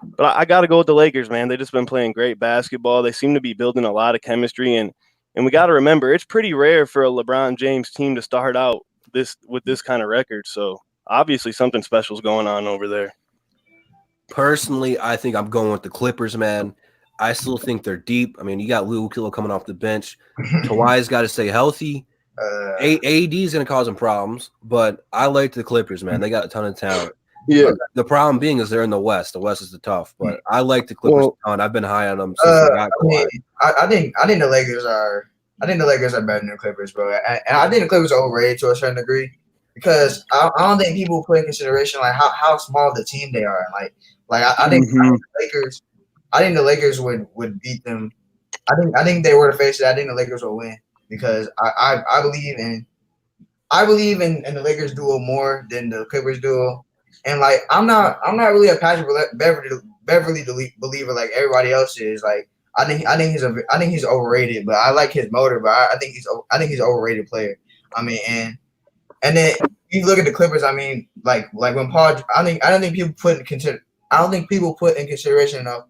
But I got to go with the Lakers, man. They've just been playing great basketball. They seem to be building a lot of chemistry, and we got to remember it's pretty rare for a LeBron James team to start out with this kind of record. So obviously something special is going on over there. Personally, I think I'm going with the Clippers, man. I still think they're deep. I mean, you got Luka coming off the bench. Kawhi's got to stay healthy. AD is going to cause them problems, but I like the Clippers, man. They got a ton of talent. Yeah. The problem being is they're in the West. The West is the tough, but I like the Clippers a ton. I've been high on them since they got Kawhi. I think the Lakers are. I think the Lakers are better than the Clippers, bro. And I think the Clippers are overrated to a certain degree because I don't think people put in consideration how small the team they are. I think the Lakers would beat them. I think they were to face it. I think the Lakers will win because I believe in the Lakers duo more than the Clippers duo. And I'm not really a Patrick Beverly believer like everybody else is. I think he's overrated, but I like his motor. But I think he's an overrated player. I mean, and then you look at the Clippers. I mean, when Paul, I don't think people put in consideration of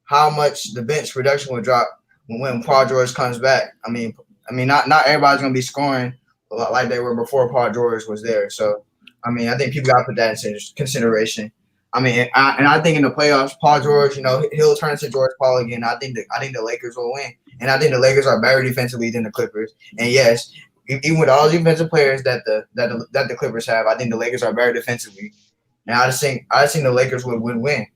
how much the bench production would drop when Paul George comes back. I mean, not everybody's gonna be scoring like they were before Paul George was there. So, I mean, I think people got to put that in consideration. I mean, I think in the playoffs, Paul George, he'll turn into George Paul again. I think the Lakers will win, and I think the Lakers are better defensively than the Clippers. And yes, even with all the defensive players that the Clippers have, I think the Lakers are better defensively. And I just think the Lakers would win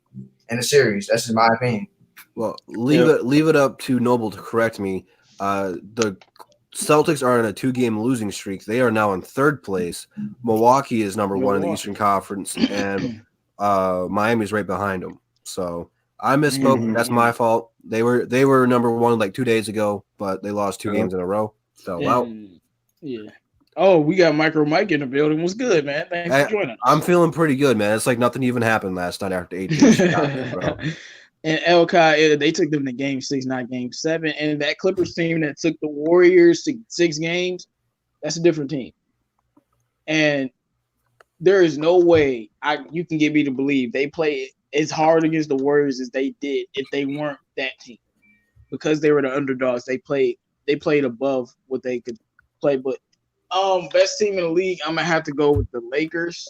in the series. That's just my opinion. Well, leave it up to Noble to correct me. The Celtics are in a 2-game losing streak. They are now in 3rd place. Milwaukee is number 1 in the Eastern Conference, and Miami's right behind them. So I misspoke. That's my fault. They were number 1 like 2 days ago, but they lost 2 games in a row. Fell out. Yeah. Oh, we got Micro Mike in the building. What's good, man? Thanks for joining us. I'm feeling pretty good, man. It's like nothing even happened last night after 18. Bro. And LK, they took them to Game 6, not Game 7. And that Clippers team that took the Warriors to 6 games, that's a different team. And there is no way you can get me to believe they play as hard against the Warriors as they did if they weren't that team. Because they were the underdogs, they played above what they could play. But best team in the league, I'm gonna have to go with the Lakers.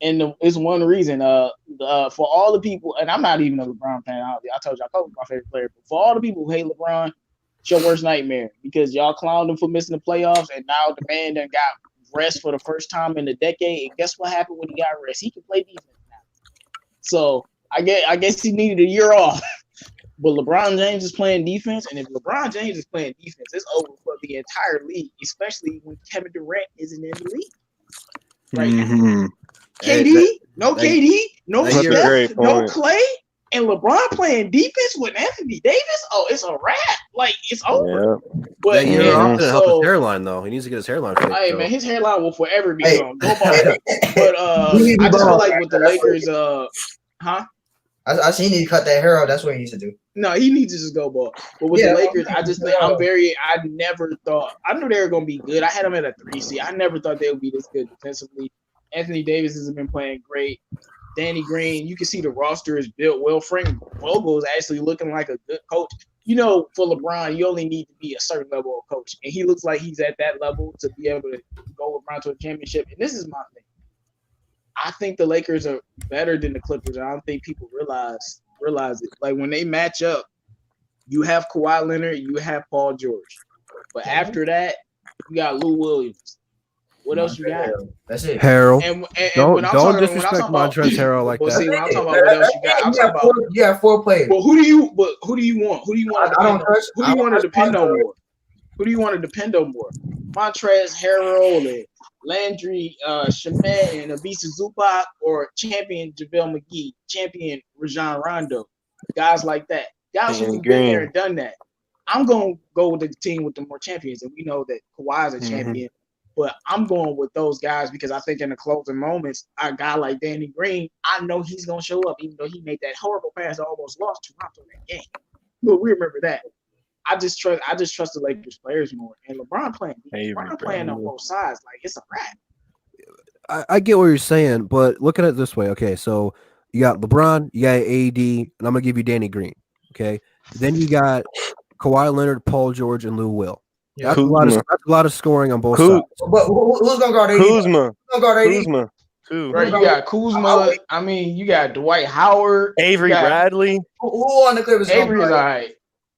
And it's one reason. For all the people, and I'm not even a LeBron fan. I told you Kobe's my favorite player. But for all the people who hate LeBron, it's your worst nightmare because y'all clowned him for missing the playoffs, and now the man done got rest for the first time in a decade. And guess what happened when he got rest? He can play defense now. So I guess he needed a year off. But LeBron James is playing defense, and if LeBron James is playing defense, it's over for the entire league, especially when Kevin Durant isn't in the league right now. KD, no Steph, no Clay, and LeBron playing defense with Anthony Davis. Oh, it's a wrap. Like it's over. Yeah. But you're going to help his hairline though. He needs to get his hairline fixed. Hey man, his hairline will forever be gone. Go ball. But I just feel like with the Lakers, I seen he cut that hair out. That's what he needs to do. No, he needs to just go ball. But with the Lakers, I just think I never thought. I knew they were going to be good. I had them at a 3 seed. I never thought they would be this good defensively. Anthony Davis has been playing great. Danny Green, you can see the roster is built well. Frank Vogel is actually looking like a good coach. You know, for LeBron, you only need to be a certain level of coach. And he looks like he's at that level to be able to go LeBron to a championship. And this is my thing. I think the Lakers are better than the Clippers. I don't think people realize it. Like when they match up, you have Kawhi Leonard, you have Paul George. But after that, you got Lou Williams. What else you got? That's it. Harold. And don't disrespect Montrezl Harrell like that. See, when I'm talking about what else you got, I'm talking about you have 4 players. Well, who do you want? Who do you want? Who do you want to depend on more? Who do you want to depend on more? Montrezl Harrell and Landry Shamet and Abisa Zubac, or champion JaVale McGee, champion Rajon Rondo, guys like that. Guys who've been there and done that. I'm going to go with the team with the more champions, and we know that Kawhi's a champion. But I'm going with those guys because I think in the closing moments, a guy like Danny Green, I know he's going to show up, even though he made that horrible pass that almost lost Toronto that game. But we remember that. I just trust the Lakers players more. And LeBron playing on both sides. Like, it's a wrap. I get what you're saying, but look at it this way. Okay, so you got LeBron, you got AD, and I'm going to give you Danny Green. Okay? Then you got Kawhi Leonard, Paul George, and Lou Will. That's a lot of scoring on both sides. But who's going to guard AD? Kuzma. Right, you got Kuzma. I mean, you got Dwight Howard. Avery Bradley. Who on the Clippers? Avery is all right.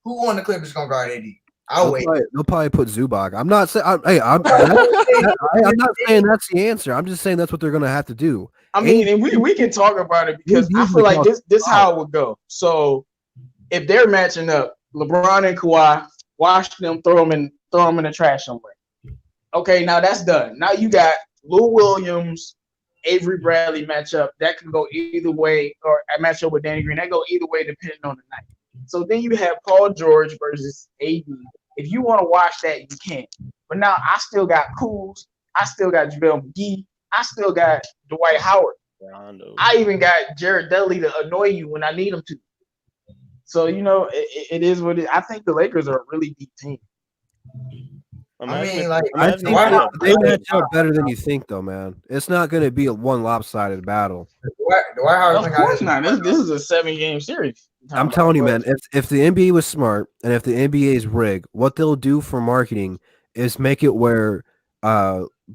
Who on the Clippers going to guard AD? I'll wait. They'll probably put Zubac. I'm not saying. I'm not saying that's the answer. I'm just saying that's what they're going to have to do. I mean, and we can talk about it because I feel like this how it would go. So if they're matching up, LeBron and Kawhi, wash them, throw them in the trash somewhere. Okay, now that's done. Now you got Lou Williams, Avery Bradley matchup. That can go either way, or a matchup with Danny Green. That go either way depending on the night. So then you have Paul George versus AD. If you want to watch that, you can. But now I still got Kuz. I still got JaVale McGee. I still got Dwight Howard. I even got Jared Dudley to annoy you when I need him to. So, you know, it is what it is. I think the Lakers are a really deep team. I think they match up better than you think, though, man. It's not going to be a one lopsided battle. Of course not. This is a 7-game series. I'm telling you, man, if the NBA was smart and if the NBA is rigged, what they'll do for marketing is make it where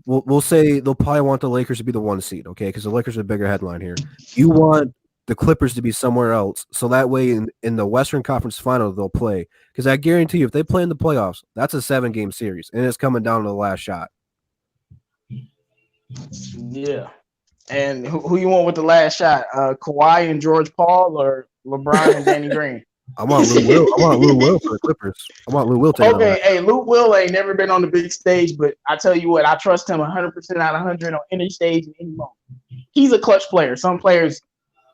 we'll say they'll probably want the Lakers to be the 1 seed, okay? Because the Lakers are a bigger headline here. You want the Clippers to be somewhere else, so that way in the Western Conference Final they'll play. Because I guarantee you, if they play in the playoffs, that's a 7-game series, and it's coming down to the last shot. Yeah. And who you want with the last shot? Kawhi and George Paul, or LeBron and Danny Green? I want Lou Will. I want Lou Will for the Clippers. I want Lou Will to Okay, hey, Lou Will ain't never been on the big stage, but I tell you what, I trust him 100% out of 100 on any stage in any moment. He's a clutch player. Some players,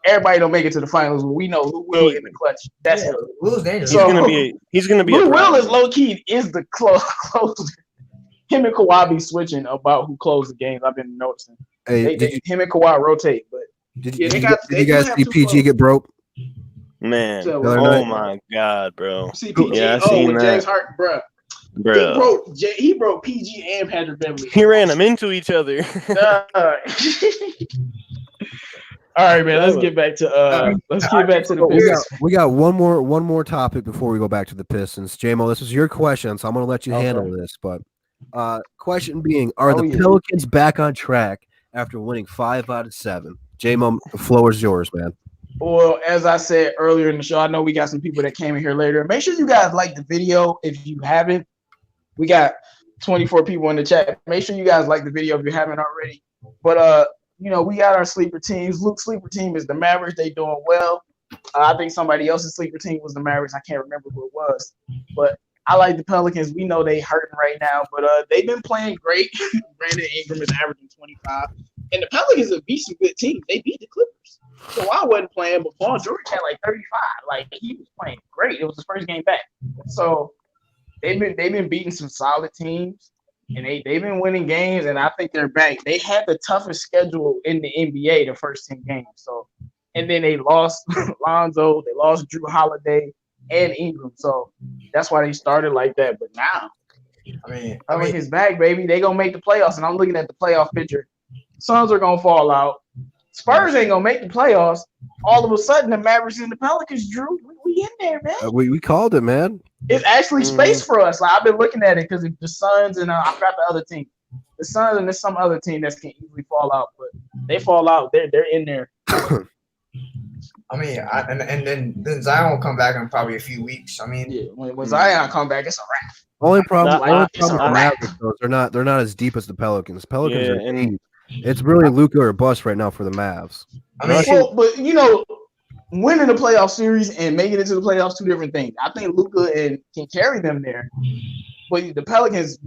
everybody don't make it to the finals, but we know Lou Will in the clutch. That's him. Lou's dangerous. He's gonna be. Lou Will is low key is the closer. Him and Kawhi be switching about who closed the games. I've been noticing. Hey, Him and Kawhi rotate, but did you guys see PG get broke? Man, So, oh my God, bro. See PG? Yeah, I seen that. James Harden, bro. He broke PG and Patrick Beverly. He ran them into each other. All right, man. Let's get back to the Pistons. We got one more topic before we go back to the Pistons. J-Mo, this is your question, so I'm going to let you handle this. But question being, are the Pelicans back on track after winning 5 out of 7? J-Mo, the floor is yours, man. Well, as I said earlier in the show, I know we got some people that came in here later. Make sure you guys like the video if you haven't. We got 24 people in the chat. Make sure you guys like the video if you haven't already. But we got our sleeper teams. Luke's sleeper team is the Mavericks. They doing well. I think somebody else's sleeper team was the Mavericks. I can't remember who it was. But I like the Pelicans. We know they hurting right now, but they've been playing great. Brandon Ingram is averaging 25. And the Pelicans have beat some good teams. They beat the Clippers. So I wasn't playing, but Paul George had like 35. Like, he was playing great. It was his first game back. So they've been beating some solid teams. And they've been winning games, and I think they're back. They had the toughest schedule in the NBA the first 10 games. So, and then they lost Lonzo, they lost Drew Holiday and Ingram. So that's why they started like that. But now, I mean, his back, baby. They gonna make the playoffs, and I'm looking at the playoff picture. Suns are gonna fall out. Spurs ain't gonna make the playoffs. All of a sudden, the Mavericks and the Pelicans, Drew, we in there, man. We called it, man. It's actually space for us. Like, I've been looking at it because the Suns and I forgot the other team. The Suns and there's some other team that can easily fall out, but they fall out. They're in there. I mean, and then Zion will come back in probably a few weeks. I mean, yeah, when Zion come back, it's a wrap. Only problem with Mavericks, they're not as deep as the Pelicans. Pelicans are deep. It's really Luka or bust right now for the Mavs. I mean, but winning the playoff series and making it to the playoffs, two different things. I think Luka can carry them there. But the Pelicans,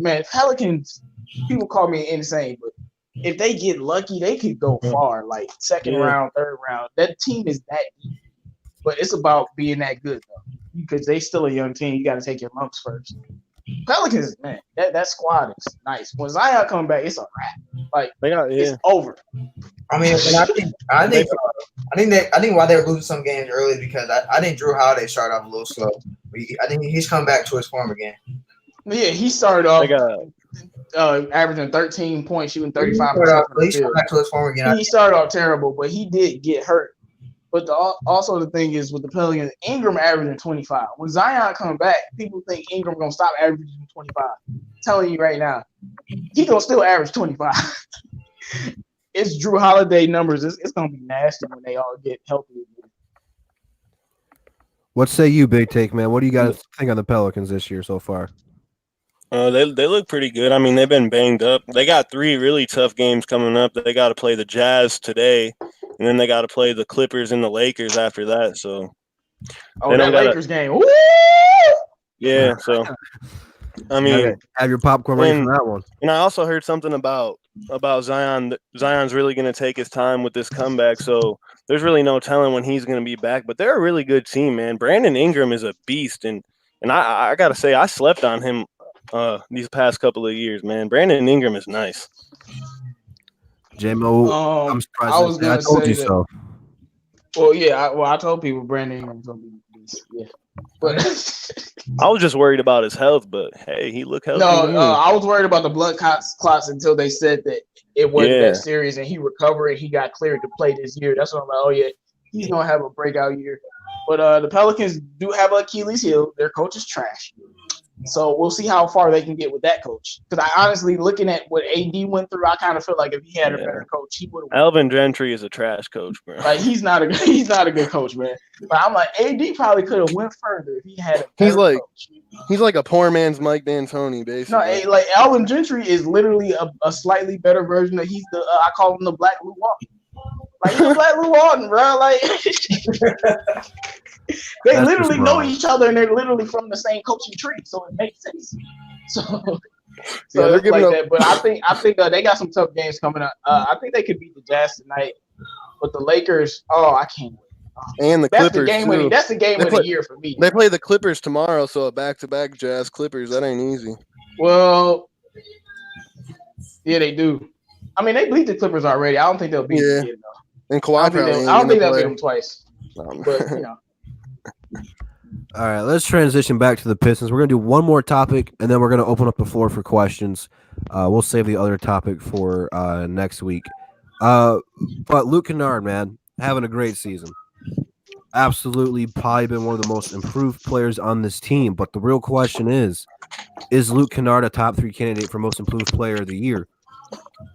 people call me insane, but if they get lucky, they could go far, like second round, third round. That team is that deep. But it's about being that good, though, because they still a young team. You got to take your lumps first. Pelicans, man, that squad is nice. When Zion come back, it's a wrap. Like, it's over. I mean, and I think why they're losing some games early because I think Drew Holiday started off a little slow. I think he's come back to his form again. Yeah, he started off averaging 13 points, shooting 35%. He's come back to his form again. He started off terrible, but he did get hurt. But also the thing is with the Pelicans, Ingram averaging 25. When Zion comes back, people think Ingram gonna stop averaging 25. I'm telling you right now, he gonna still average 25. It's Drew Holiday numbers. It's gonna be nasty when they all get healthy again. What say you, Big Take, man? What do you guys think on the Pelicans this year so far? They look pretty good. I mean, they've been banged up. They got 3 really tough games coming up. They got to play the Jazz today, and then they got to play the Clippers and the Lakers after that. So, that Lakers game. Woo! Yeah. So, I mean, have your popcorn ready for that one. And I also heard something about Zion. Zion's really going to take his time with this comeback. So there's really no telling when he's going to be back. But they're a really good team, man. Brandon Ingram is a beast, and I got to say I slept on him these past couple of years, man. Brandon Ingram is nice. J-Mo, I'm surprised. I told you so. Well, yeah. I told people Brandon Ingram's gonna be beast. Yeah, but I was just worried about his health. But hey, he looked healthy. No, I was worried about the blood clots until they said that it wasn't that serious and he recovered and he got cleared to play this year. That's when I'm like, oh yeah, he's gonna have a breakout year. But the Pelicans do have Achilles heel. Their coach is trash. So we'll see how far they can get with that coach. Because I honestly, looking at what AD went through, I kind of feel like if he had a better coach, he would have. Alvin Gentry is a trash coach, bro. Like he's not a good coach, man. But I'm like, AD probably could have went further if he had a better coach. He's like a poor man's Mike D'Antoni, basically. No, like Alvin Gentry is literally a slightly better version of I call him the Black Lou Walton. Like he's the Black Lou Walton, bro. Like They That's literally just know wrong. each other, and they're literally from the same coaching tree, so it makes sense. So Yeah, they're it's giving like up. that. But I think they got some tough games coming up. I think they could beat the Jazz tonight, but the Lakers, I can't wait. And the That's Clippers the game winning. too. That's the game of the year for me. They play the Clippers tomorrow, so a back-to-back Jazz Clippers, that ain't easy. Well, yeah, they do. I mean, they beat the Clippers already. I don't think they'll beat them again, though. And Kawhi probably ain't I don't think they'll play. beat them twice. But All right, let's transition back to the Pistons. We're going to do one more topic, and then we're going to open up the floor for questions. We'll save the other topic for next week. But Luke Kennard, man, having a great season. Absolutely, probably been one of the most improved players on this team. But the real question is Luke Kennard a top 3 candidate for most improved player of the year?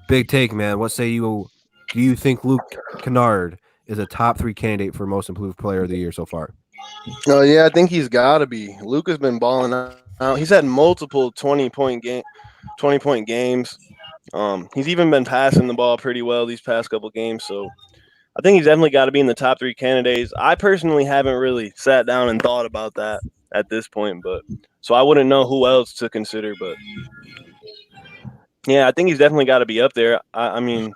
Big take, man. What say you? Do you think Luke Kennard is a top 3 candidate for most improved player of the year so far? Oh yeah, I think he's got to be. Luke has been balling out. He's had multiple 20-point games. He's even been passing the ball pretty well these past couple games. So I think he's definitely got to be in the top 3 candidates. I personally haven't really sat down and thought about that at this point, but so I wouldn't know who else to consider. But yeah, I think he's definitely got to be up there. I mean,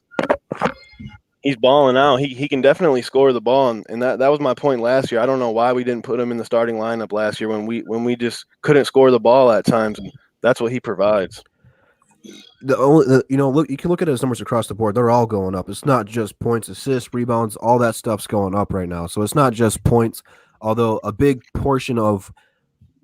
he's balling out. He can definitely score the ball, and that was my point last year. I don't know why we didn't put him in the starting lineup last year when we just couldn't score the ball at times, and that's what he provides. Look, you can look at his numbers across the board. They're all going up. It's not just points, assists, rebounds, all that stuff's going up right now. So it's not just points, although a big portion of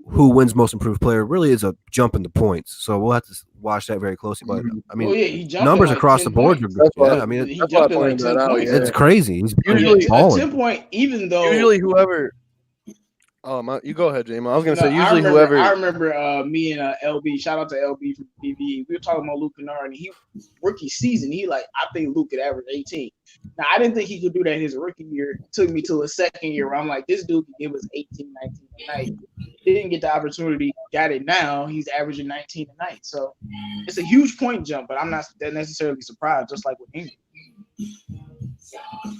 who wins most improved player really is a jump in the points. So we'll have to watch that very closely. But I mean, numbers across the board are good. Yeah, I mean, he jumped in like 10 points. It's crazy. He's Usually balling. 10 point, even though whoever. Oh, you go ahead, J-Mo. I was gonna say usually whoever. I remember me and LB. Shout out to LB from TV. We were talking about Luke Kennard, and he rookie season. I think Luke could average 18. Now I didn't think he could do that his rookie year. It took me to a second year where I'm like, this dude could give us 18, 19 a night. He didn't get the opportunity. Got it now. He's averaging 19 a night. So it's a huge point jump, but I'm not necessarily surprised. Just like with Ingram.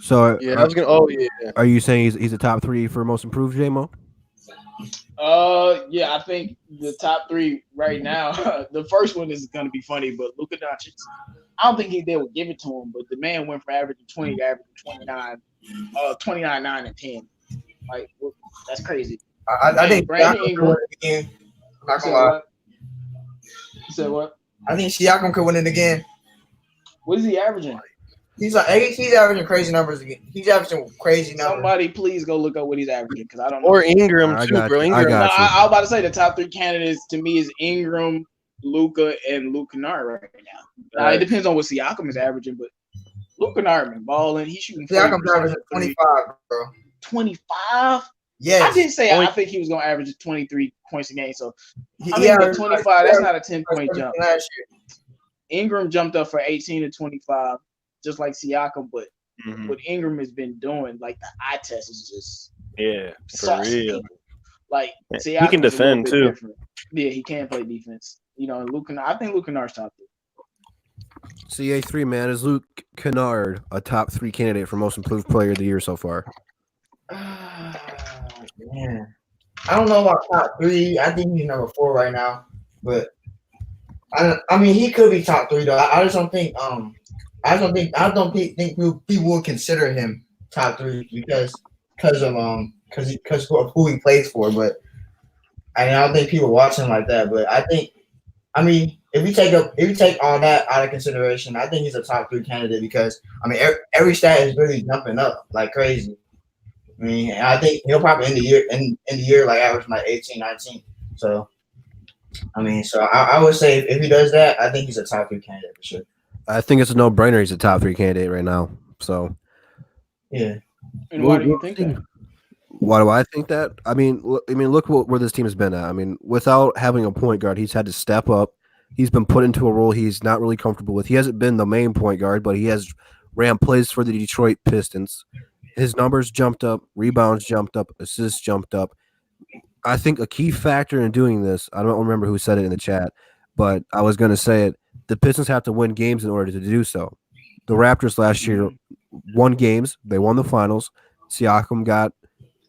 So yeah, I was gonna. Oh yeah. Are you saying he's a top 3 for most improved, J-Mo? Yeah, I think the top 3 right now. The first one is going to be funny, but Luka Doncic. I don't think they would give it to him, but the man went from averaging 20 to averaging 29, 9, and 10. Like that's crazy. I think Brandon Ingram. I'm not gonna lie. You said what? I think Siakam could win it again. What is he averaging? He's averaging crazy numbers again. He's averaging crazy numbers. Somebody please go look up what he's averaging because I don't know. Or Ingram I too, got bro. you. Ingram. I got you. I was about to say the top 3 candidates to me is Ingram, Luka, and Luke Kennard right now. It depends on what Siakam is averaging, but Luke Kennard been balling. He's shooting. Siakam's averaging 25, bro. 25? Yes. I did say I think he was going to average 23 points a game. So, He I mean, averaged 25, like that's not a 10-point jump. last year. Ingram jumped up for 18 to 25, just like Siakam. But Mhm. what Ingram has been doing, like the eye test is just Yeah, for sauce real. people. Like, He Siakam's can defend, a little bit too. different. Yeah, he can play defense. I think Luke Kennard's top 3. CA3, man, is Luke Kennard a top 3 candidate for most improved player of the year so far? Man. I don't know about top 3. I think he's number 4 right now, but I mean he could be top 3 though. I just don't think people would consider him top 3 because of who he plays for. But I don't think people watch him like that. But I mean if you take all that out of consideration, I think he's a top 3 candidate because I mean every stat is really jumping up like crazy. I mean, I think he'll probably end the year like average like 18, 19. So, I mean, I would say if he does that, I think he's a top 3 candidate for sure. I think it's a no-brainer. He's a top 3 candidate right now. So, yeah. And why do you think that? Why do I think that? I mean, look where this team has been at. I mean, without having a point guard, he's had to step up. He's been put into a role he's not really comfortable with. He hasn't been the main point guard, but he has ran plays for the Detroit Pistons. His numbers jumped up, rebounds jumped up, assists jumped up. I think a key factor in doing this, I don't remember who said it in the chat, but I was going to say it, the Pistons have to win games in order to do so. The Raptors last year won games. They won the finals. Siakam got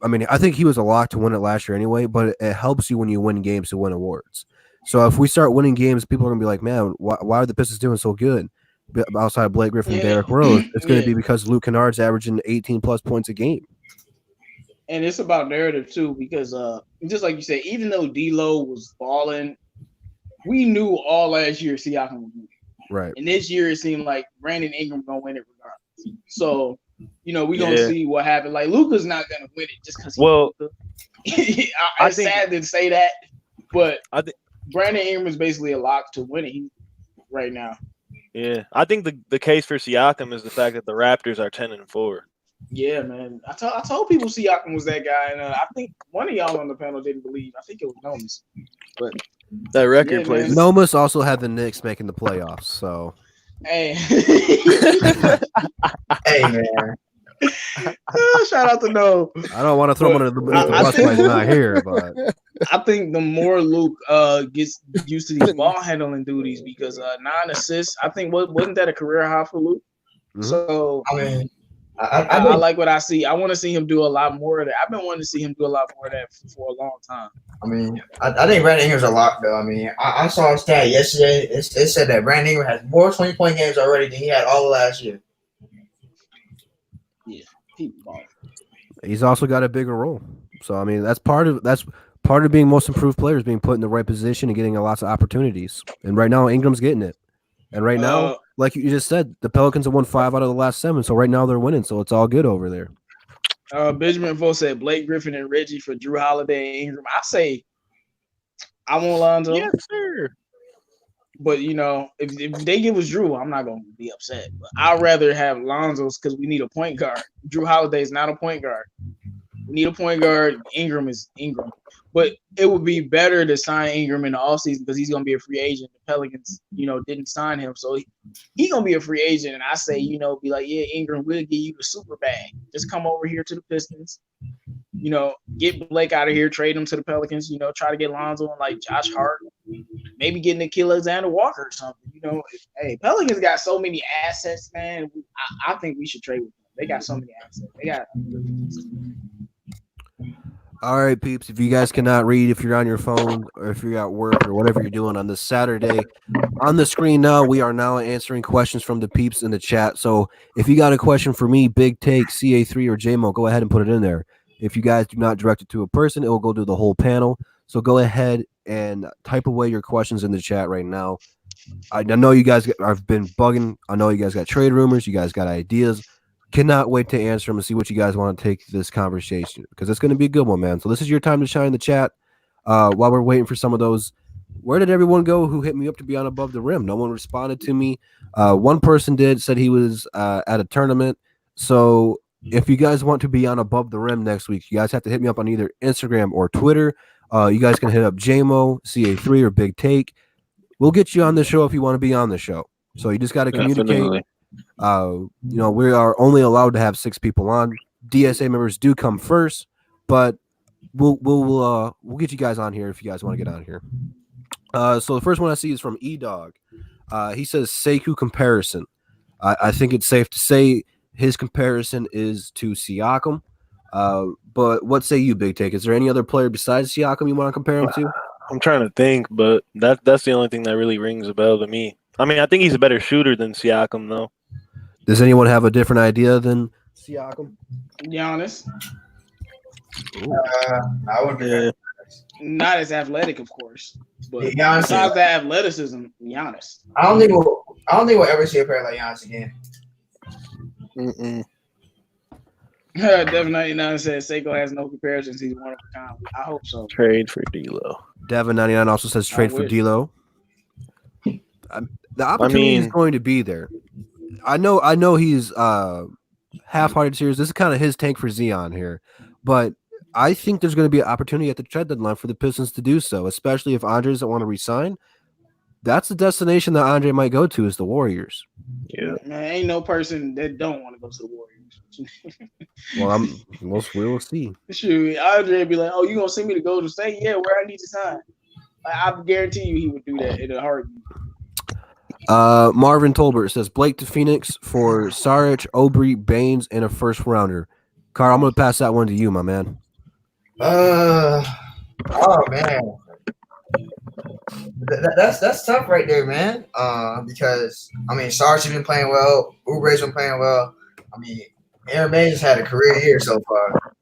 I mean, I think he was a lock to win it last year anyway, but it helps you when you win games to win awards. So if we start winning games, people are going to be like, man, why are the Pistons doing so good? Outside of Blake Griffin and Derrick Rose, it's going to be because Luke Kennard's averaging 18 plus points a game. And it's about narrative too, because just like you said, even though D'Lo was balling, we knew all last year Siakam would win. Right. And this year it seemed like Brandon Ingram gonna win it regardless. So, we're gonna see what happens. Like Luka's not gonna win it just because it's sad to say that, but I think Brandon Ingram is basically a lock to win it right now. Yeah, I think the case for Siakam is the fact that the Raptors are 10-4. Yeah, man. I told people Siakam was that guy, and I think one of y'all on the panel didn't believe. I think it was Nomis. But that record plays. Nomis also had the Knicks making the playoffs, so. Hey. Hey, man. Shout out to No. I don't want to throw him under the bus when he's not here, but I think the more Luke gets used to these ball handling duties, because 9 assists, I think wasn't that a career high for Luke? Mm-hmm. So I mean, I like what I see. I want to see him do a lot more of that. I've been wanting to see him do a lot more of that for a long time. I mean, I think Brandon Ingram's a lock, though. I mean, I saw a stat yesterday. It said that Brandon Ingram has more 20-point games already than he had all of last year. Yeah, he's also got a bigger role. So I mean, that's part of being most improved players, being put in the right position and getting lots of opportunities. And right now, Ingram's getting it. And right now, like you just said, the Pelicans have won 5 out of the last 7. So right now they're winning. So it's all good over there. Benjamin Vo said Blake Griffin and Reggie for Drew Holiday and Ingram. I say I want Lonzo. Yes, sir. But, if they give us Drew, I'm not going to be upset. But I'd rather have Lonzo's because we need a point guard. Drew Holiday is not a point guard. We need a point guard. Ingram is Ingram. But it would be better to sign Ingram in the offseason because he's going to be a free agent. The Pelicans, didn't sign him. So he's going to be a free agent. And I say, be like, yeah, Ingram, we'll give you the super bag. Just come over here to the Pistons. Get Blake out of here, trade him to the Pelicans, try to get Lonzo and like Josh Hart. Maybe get Nikhil Alexander Walker or something. Hey, Pelicans got so many assets, man. I think we should trade with them. They got so many assets. They got All right, peeps, if you guys cannot read, if you're on your phone or if you're at work or whatever you're doing on this Saturday, on the screen now, we are now answering questions from the peeps in the chat. So if you got a question for me, Big Take, CA3, or JMO, go ahead and put it in there. If you guys do not direct it to a person, it will go to the whole panel. So go ahead and type away your questions in the chat right now. I know you guys have been bugging. I know you guys got trade rumors. You guys got ideas. Cannot wait to answer them and see what you guys want to take this conversation because it's going to be a good one, man. So this is your time to shine in the chat while we're waiting for some of those. Where did everyone go who hit me up to be on Above the Rim? No one responded to me. One person did, said he was at a tournament. So if you guys want to be on Above the Rim next week, you guys have to hit me up on either Instagram or Twitter. You guys can hit up JMO, CA3, or Big Take. We'll get you on the show if you want to be on the show. So you just got to communicate. Definitely. We are only allowed to have 6 people on. DSA members do come first, but we'll get you guys on here if you guys want to get on here. So the first one I see is from E-Dog. He says Sekou comparison. I think it's safe to say his comparison is to Siakam. But what say you, Big Take? Is there any other player besides Siakam you want to compare him to? I'm trying to think, but that's the only thing that really rings a bell to me. I mean, I think he's a better shooter than Siakam, though. Does anyone have a different idea than Siakam? Giannis. I would be not as athletic, of course, but Giannis, besides the athleticism, Giannis. I don't think we'll ever see a player like Giannis again. Devin 99 says Sekou has no comparisons. He's one of a kind. I hope so. Trade for D'Lo. Devin 99 also says trade for D'Lo. The opportunity is going to be there. I know he's half-hearted serious. This is kind of his tank for Zion here, but I think there's going to be an opportunity at the trade deadline for the Pistons to do so, especially if Andre doesn't want to resign. That's the destination that Andre might go to is the Warriors. Yeah, man, ain't no person that don't want to go to the Warriors. Well, we'll see. Shoot, Andre would be like, "Oh, you gonna send me to Golden State? Yeah, where I need to sign." I guarantee you, he would do that in a heartbeat. Marvin Tolbert says Blake to Phoenix for Saric, Aubrey, Baines, and a first rounder. Carl, I'm going to pass that one to you, my man. Oh man, that's tough right there, man. Because I mean, Sarge been playing well. Oubre's been playing well. I mean, Aaron Baines has had a career year so far.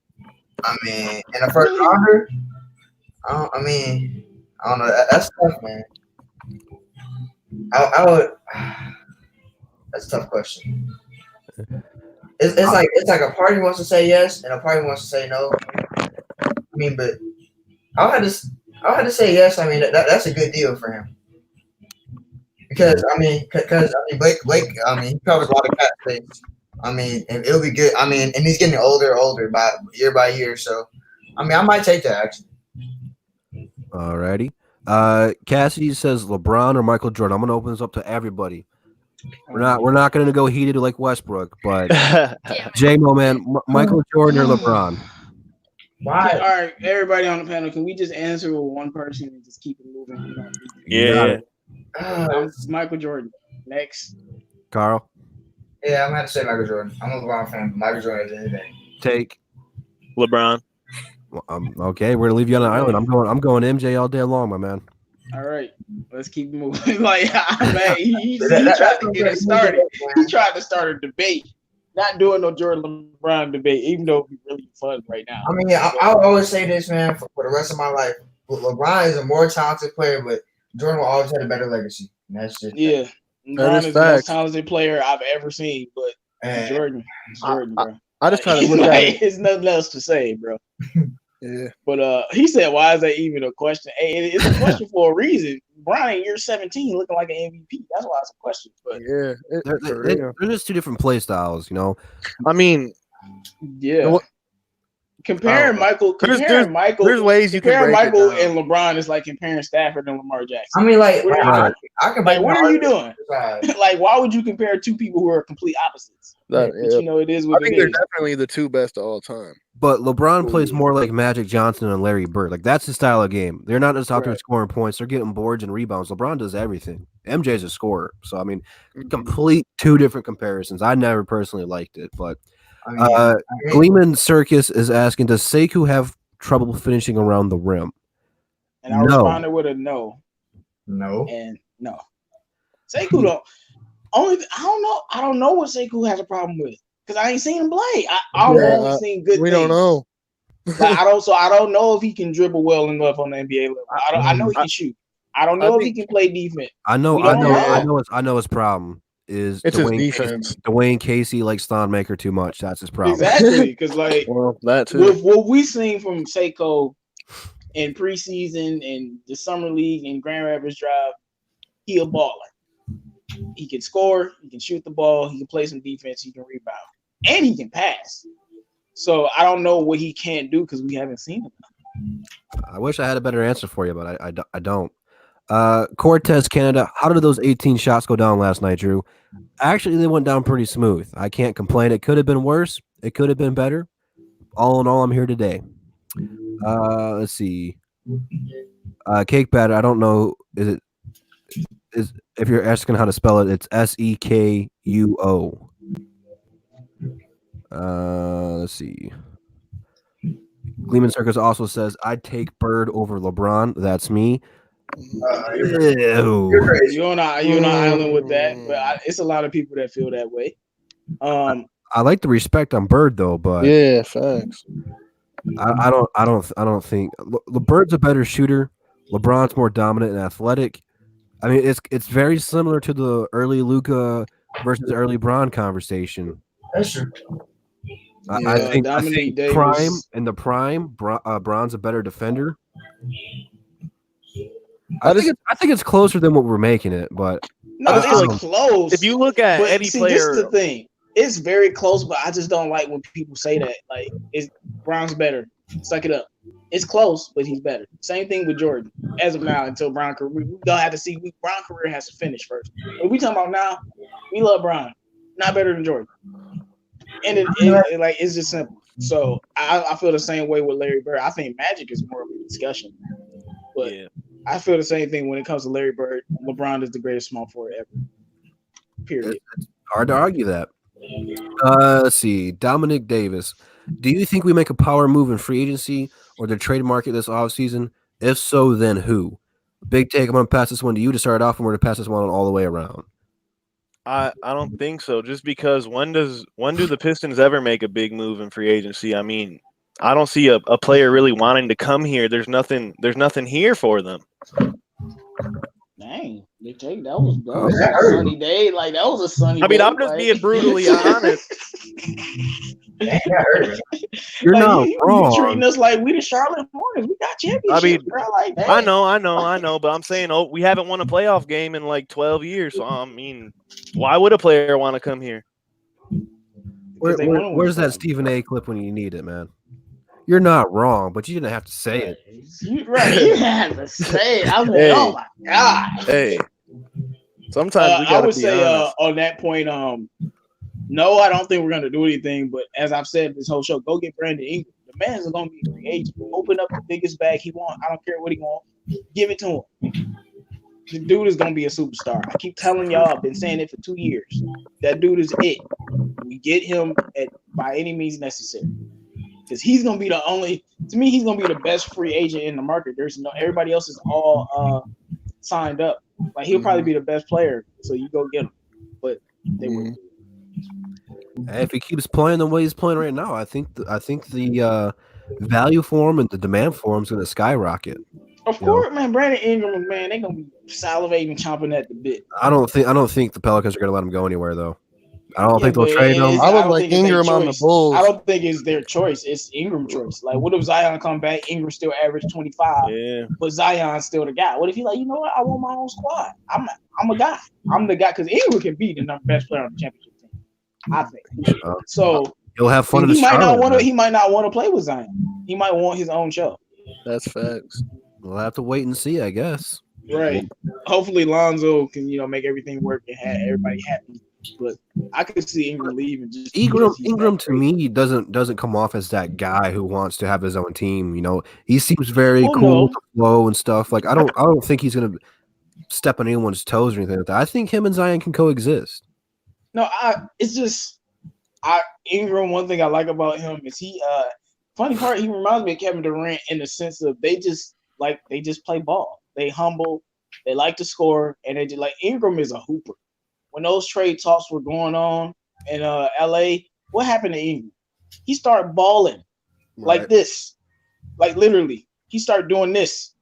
I mean, and the first rounder. I mean, I don't know. That's tough, man. I would. That's a tough question. It's like a party wants to say yes and a party wants to say no. I mean, but I'll have to say yes. I mean, that's a good deal for him because Blake. I mean, he covers a lot of cap space. I mean, and it'll be good. I mean, and he's getting older by year. So, I mean, I might take that actually. Alrighty. Cassidy says LeBron or Michael Jordan. I'm gonna open this up to everybody. We're not gonna go heated like Westbrook, but J-Mo, man, Michael Jordan or LeBron? Why? All right, everybody on the panel, can we just answer with one person and just keep it moving? Yeah. It's Michael Jordan. Next. Carl? Yeah, I'm gonna have to say Michael Jordan. I'm a LeBron fan, but Michael Jordan is anything. Take LeBron. Okay, we're gonna leave you on an island. I'm going MJ all day long, my man. All right, let's keep moving. Like, man, he tried to get it started. He tried to start a debate. Not doing no Jordan LeBron debate, even though it'd be really fun right now. I mean, I'll always say this, man, for the rest of my life. LeBron is a more talented player, but Jordan will always have a better legacy. And that's just LeBron is the most talented player I've ever seen, but Jordan, bro. I just try to look at it. There's nothing else to say, bro. Yeah. But he said, why is that even a question? Hey, it's a question for a reason. Brian in year 17 looking like an MVP. That's why it's a question. But yeah, they're just two different play styles, you know. I mean, yeah. Comparing Michael, there's ways you can comparing break Michael it down. and LeBron is like comparing Stafford and Lamar Jackson. I mean, like, Right. I can. Like, what are you doing? Like, why would you compare two people who are complete opposites? But you know, it is what I think it they're is. definitely the two best of all time. But LeBron plays more like Magic Johnson and Larry Bird. Like, that's his style of game. They're not just out there scoring points. They're getting boards and rebounds. LeBron does everything. MJ's a scorer. So, I mean, complete two different comparisons. I never personally liked it. But Gleeman Circus is asking, does Sekou have trouble finishing around the rim? And I responded with a no. No. And no. Sekou don't. I don't know what Sekou has a problem with. Because I ain't seen him play. I've only seen good things. We don't know. Like, I don't know if he can dribble well enough on the NBA level. I know he can shoot. I don't know if he can play defense. I know his problem is it's his defense. Dwayne Casey likes Thon Maker too much. That's his problem. Exactly. Because that too. With what we seen from Sekou in preseason and the summer league and Grand Rapids Drive, he a baller. He can score, he can shoot the ball, he can play some defense, he can rebound, and he can pass. So I don't know what he can't do because we haven't seen him. I wish I had a better answer for you, but I don't. Cortez, Canada, how did those 18 shots go down last night, Drew? Actually, they went down pretty smooth. I can't complain. It could have been worse. It could have been better. All in all, I'm here today. Let's see. Cake batter, I don't know. Is if you're asking how to spell it, it's Sekuo. Let's see. Gleeman Circus also says, I'd take Bird over LeBron. That's me. You're on an island with that, but it's a lot of people that feel that way. I like the respect on Bird though, but yeah, facts. I don't think Bird's a better shooter. LeBron's more dominant and athletic. I mean, it's very similar to the early Luka versus early Bron conversation. That's true. I think prime, Bron's a better defender. I think it's closer than what we're making it, but no, it's close. If you look at any player, this is the thing. It's very close, but I just don't like when people say that. Like, Bron's better. Suck it up. It's close, but he's better. Same thing with Jordan. As of now, until Bron career, we gonna have to see. Bron career has to finish first. What we talking about now? We love Bron, not better than Jordan. And it's just simple. So I feel the same way with Larry Bird. I think Magic is more of a discussion, but I feel the same thing when it comes to Larry Bird. LeBron is the greatest small forward ever. Period. It's hard to argue that. Let's see. Dominic Davis. Do you think we make a power move in free agency or the trade market this offseason? If so, then who? Big take. I'm going to pass this one to you to start off, and we're going to pass this one all the way around. I don't think so. Just because when do the Pistons ever make a big move in free agency? I mean, I don't see a player really wanting to come here. There's nothing here for them. Dang, that was a sunny day. Like that was a sunny. I mean, day, I'm just being brutally honest. You're not wrong. You treating us like we the Charlotte Hornets. We got championships. I mean, bro. Like, I know, but I'm saying, we haven't won a playoff game in like 12 years. So I mean, why would a player want to come here? Where's that Stephen A. clip when you need it, man? You're not wrong, but you didn't have to say it. You didn't have to say it. I was like, oh my god. Hey, sometimes we gotta I would be say honest. on that point, no, I don't think we're gonna do anything. But as I've said this whole show, go get Brandon Ingram. The man's gonna be a free agent. Open up the biggest bag he wants. I don't care what he wants. Give it to him. The dude is gonna be a superstar. I keep telling y'all, I've been saying it for 2 years. That dude is it. We get him by any means necessary. Because he's gonna be the only. To me, he's gonna be the best free agent in the market. Everybody else is all signed up. Like he'll probably be the best player. So you go get him. But they wouldn't. If he keeps playing the way he's playing right now, I think the value for him and the demand for him is going to skyrocket. Of course, man. Brandon Ingram, man, they're gonna be salivating, chomping at the bit. I don't think the Pelicans are going to let him go anywhere though. I don't think they'll trade him. I would like Ingram on the Bulls. I don't think it's their choice. It's Ingram's choice. Like, what if Zion come back? Ingram still average 25, but Zion's still the guy. What if he like, you know what? I want my own squad. I'm a guy. I'm the guy because Ingram can be the best player on the championship team. I think so. He'll have fun. He might not want to play with Zion. He might want his own show. That's facts. We'll have to wait and see, I guess. Right. Hopefully, Lonzo can make everything work and have everybody happy. But I could see Ingram leaving. Ingram to me doesn't come off as that guy who wants to have his own team. He seems very cool, flow and stuff. Like I don't think he's gonna step on anyone's toes or anything like that. I think him and Zion can coexist. No, Ingram. One thing I like about him is he. Funny part, he reminds me of Kevin Durant in the sense of they just play ball. They humble. They like to score, and they just like Ingram is a hooper. When those trade talks were going on in LA, what happened to Ingram? He started balling like this. Like literally. He started doing this.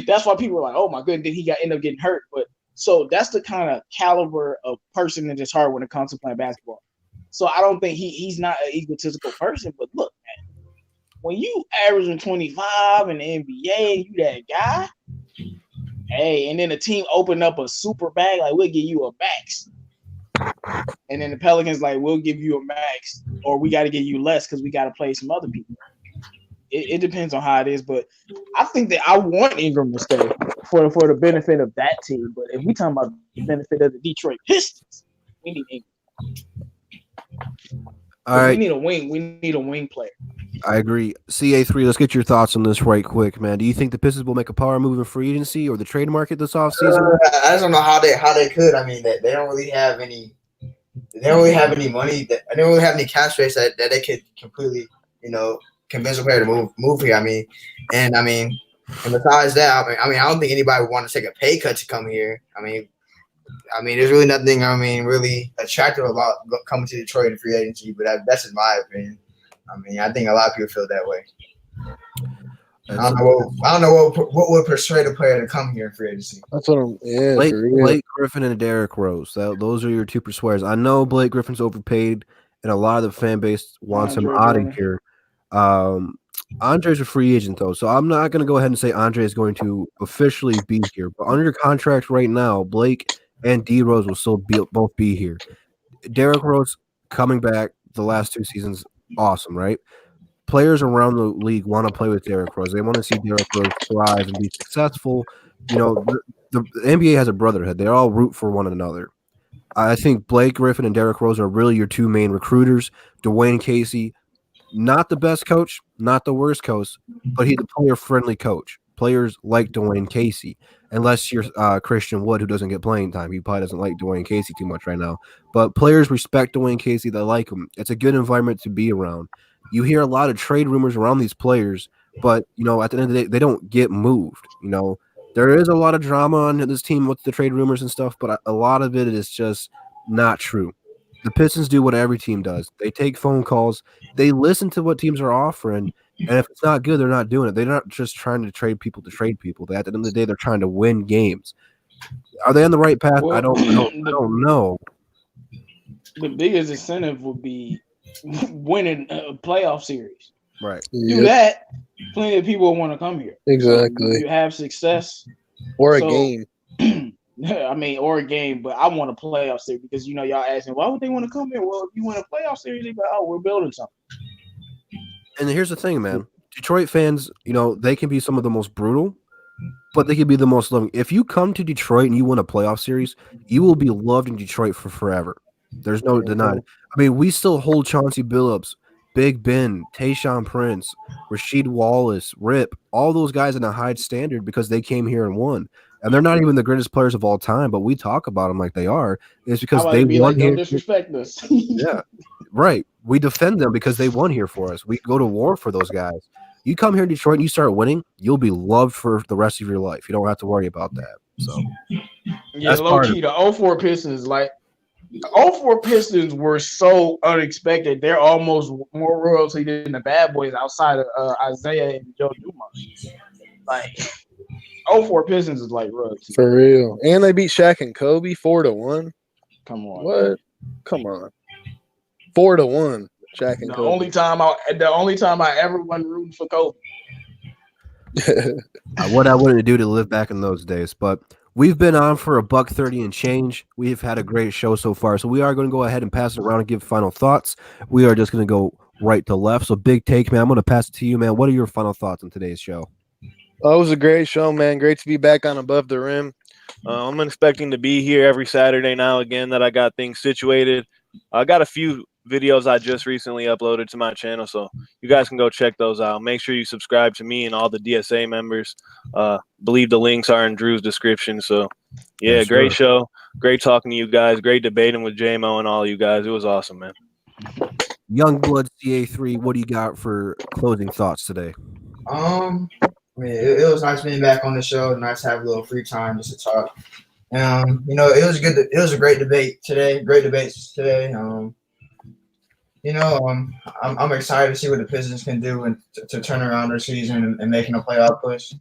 That's why people were like, oh my goodness, he end up getting hurt. But so that's the kind of caliber of person that is hard when it comes to playing basketball. So I don't think he's not an egotistical person, but look, man, when you averaging 25 in the NBA and you that guy, hey, and then the team opened up a super bag, like we'll give you a max. And then the Pelicans like, we'll give you a max, or we got to give you less because we got to play some other people. It depends on how it is, but I think that I want Ingram to stay for the benefit of that team. But if we talking about the benefit of the Detroit Pistons, we need Ingram. All right. We need a wing. We need a wing player. I agree. CA3, let's get your thoughts on this right quick, man. Do you think the Pistons will make a power move in free agency or the trade market this offseason? I just don't know how they could. I mean, they don't really have any. They don't really have any money. They don't really have any cash space that they could completely, convince a player to move here. And besides that, I don't think anybody would want to take a pay cut to come here. I mean, there's really nothing. Really attractive about coming to Detroit in free agency. But that's just my opinion. I think a lot of people feel that way. I don't know what would persuade a player to come here in free agency. That's what I'm. Yeah, Blake Griffin and Derrick Rose. Those are your two persuaders. I know Blake Griffin's overpaid, and a lot of the fan base wants him out of here. Andre's a free agent though, so I'm not going to go ahead and say Andre is going to officially be here. But under contract right now, Blake and D Rose will still both be here. Derrick Rose coming back the last 2 seasons, awesome, right? Players around the league want to play with Derrick Rose. They want to see Derrick Rose thrive and be successful. The NBA has a brotherhood. They all root for one another. I think Blake Griffin and Derrick Rose are really your two main recruiters. Dwayne Casey, not the best coach, not the worst coach, but he's a player-friendly coach. Players like Dwayne Casey, unless you're Christian Wood, who doesn't get playing time. He probably doesn't like Dwayne Casey too much right now. But players respect Dwayne Casey. They like him. It's a good environment to be around. You hear a lot of trade rumors around these players, but at the end of the day, they don't get moved. There is a lot of drama on this team with the trade rumors and stuff, but a lot of it is just not true. The Pistons do what every team does. They take phone calls. They listen to what teams are offering, and if it's not good, they're not doing it. They're not just trying to trade people to trade people. At the end of the day, they're trying to win games. Are they on the right path? Well, I don't know. The biggest incentive would be winning a playoff series. Right. Do that, plenty of people want to come here. Exactly. So you have success. Or a game. I mean, or a game, but I want a playoff series because y'all asking why would they want to come here? Well, if you win a playoff series, they go, oh, we're building something. And here's the thing, man. Detroit fans, they can be some of the most brutal, but they can be the most loving. If you come to Detroit and you win a playoff series, you will be loved in Detroit for forever. There's no denying. I mean, we still hold Chauncey Billups, Big Ben, Tayshaun Prince, Rasheed Wallace, Rip, all those guys in a high standard because they came here and won. And they're not even the greatest players of all time, but we talk about them like they are. It's because they won here. Don't disrespect us. Yeah, right. We defend them because they won here for us. We go to war for those guys. You come here in Detroit and you start winning, you'll be loved for the rest of your life. You don't have to worry about that. So, yeah, low key, the 04 Pistons, 04 Pistons were so unexpected. They're almost more royalty than the Bad Boys outside of Isaiah and Joe Dumars. 04 Pistons is like royalty. For real. And they beat Shaq and Kobe 4-1. Come on. What? Come on. 4-1. Shaq and Kobe. The only time I ever went rooting for Kobe. What I wanted to do to live back in those days, but we've been on for $1:30 and change. We've had a great show so far, so we are going to go ahead and pass it around and give final thoughts. We are just going to go right to left. So, Big Take, man, I'm going to pass it to you, man. What are your final thoughts on today's show? Oh, it was a great show, man. Great to be back on Above the Rim. I'm expecting to be here every Saturday now again that I got things situated. I got a few videos I just recently uploaded to my channel, so you guys can go check those out. Make sure you subscribe to me and all the DSA members. Believe the links are in Drew's description. So, yeah, great show. Great talking to you guys. Great debating with J-Mo and all you guys. It was awesome, man. Youngblood CA3, what do you got for closing thoughts today? It was nice being back on the show. Nice to have a little free time just to talk. It was good. It was a great debate today. Great debates today. I'm excited to see what the Pistons can do and to turn around their season and making a playoff push.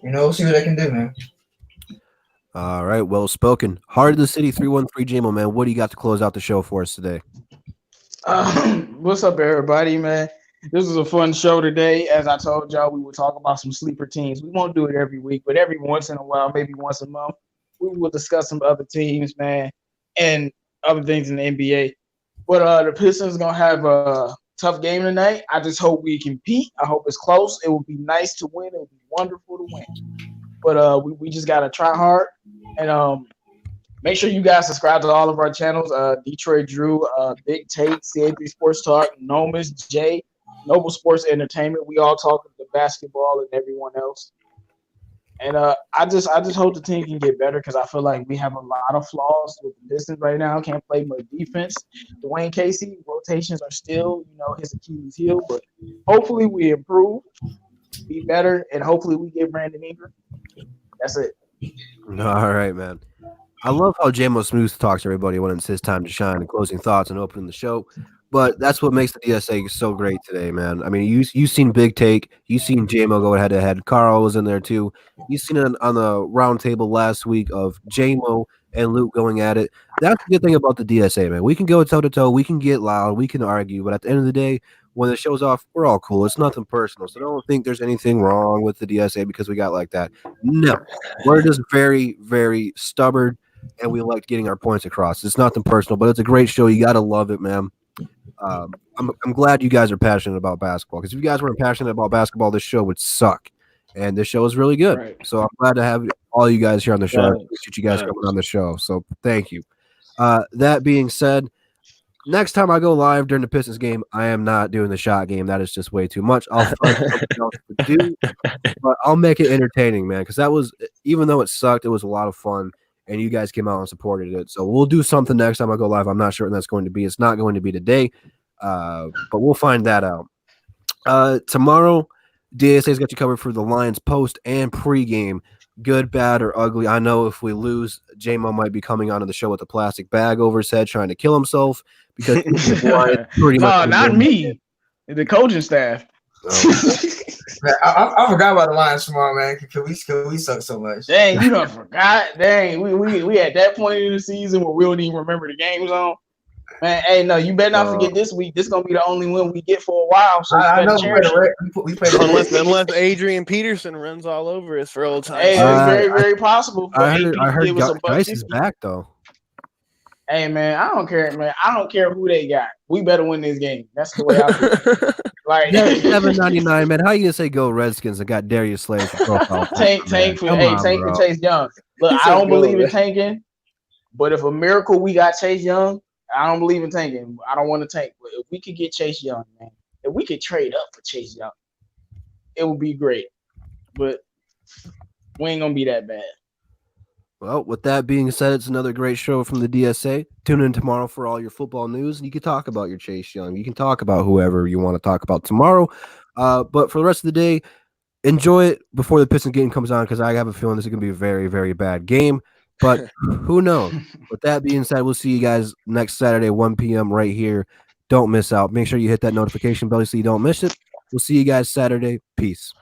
We'll see what they can do, man. All right, well spoken. Heart of the City 313 J-Mo, man. What do you got to close out the show for us today? What's up, everybody, man? This was a fun show today. As I told y'all, we would talk about some sleeper teams. We won't do it every week, but every once in a while, maybe once a month, we will discuss some other teams, man, and other things in the NBA. But the Pistons going to have a tough game tonight. I just hope we compete. I hope it's close. It would be nice to win. It would be wonderful to win. But we just got to try hard. And make sure you guys subscribe to all of our channels. Detroit Drew, Big Tate, CA3 Sports Talk, Nomus, Jay, Noble Sports Entertainment. We all talk the basketball and everyone else. And I just hope the team can get better because I feel like we have a lot of flaws with the Pistons right now. Can't play much defense. Dwayne Casey, rotations are still, his Achilles heel. But hopefully we improve, be better, and hopefully we get Brandon Ingram. That's it. All right, man. I love how J-Mo Smooth talks to everybody when it's his time to shine and closing thoughts and opening the show. But that's what makes the DSA so great today, man. I mean, you've seen Big Take. You've seen J-Mo go head-to-head. Carl was in there, too. You've seen it on the round table last week of J-Mo and Luke going at it. That's the good thing about the DSA, man. We can go toe-to-toe. We can get loud. We can argue. But at the end of the day, when the show's off, we're all cool. It's nothing personal. So don't think there's anything wrong with the DSA because we got like that. No. We're just very, very stubborn, and we like getting our points across. It's nothing personal, but it's a great show. You got to love it, man. I'm glad you guys are passionate about basketball because if you guys weren't passionate about basketball, this show would suck. And this show is really good. Right. So I'm glad to have all you guys here on the show. I appreciate you guys coming on the show. So thank you. That being said, next time I go live during the Pistons game, I am not doing the shot game. That is just way too much. I'll find something else to do, but I'll make it entertaining, man. Because that was, even though it sucked, it was a lot of fun. And you guys came out and supported it. So we'll do something next time I go live. I'm not sure when that's going to be. It's not going to be today. But we'll find that out. Tomorrow, DSA's got you covered for the Lions post and pregame. Good, bad, or ugly. I know if we lose, J-Mo might be coming onto the show with a plastic bag over his head trying to kill himself because pretty no, much not me. The coaching staff. Man, I forgot about the Lions tomorrow, man. Cause we suck so much. Dang, you done forgot. Dang, we at that point in the season where we don't even remember the games on. Man, hey, no, you better not forget this week. This is gonna be the only win we get for a while. So I know we played unless Adrian Peterson runs all over us for old times. Hey, it's very, very possible. I heard Geis is back though. Hey man, I don't care, man. I don't care who they got. We better win this game. That's the way I feel. Like $7.99, man. How you gonna say go Redskins and got Darius Slay for profile? tank for Chase Young. Look, I don't believe in tanking, but if a miracle we got Chase Young, I don't believe in tanking. I don't want to tank. But if we could get Chase Young, man, if we could trade up for Chase Young, it would be great. But we ain't gonna be that bad. Well, with that being said, it's another great show from the DSA. Tune in tomorrow for all your football news. You can talk about your Chase Young. You can talk about whoever you want to talk about tomorrow. But for the rest of the day, enjoy it before the Pistons game comes on because I have a feeling this is going to be a very, very bad game. But who knows? With that being said, we'll see you guys next Saturday, 1 p.m. right here. Don't miss out. Make sure you hit that notification bell so you don't miss it. We'll see you guys Saturday. Peace.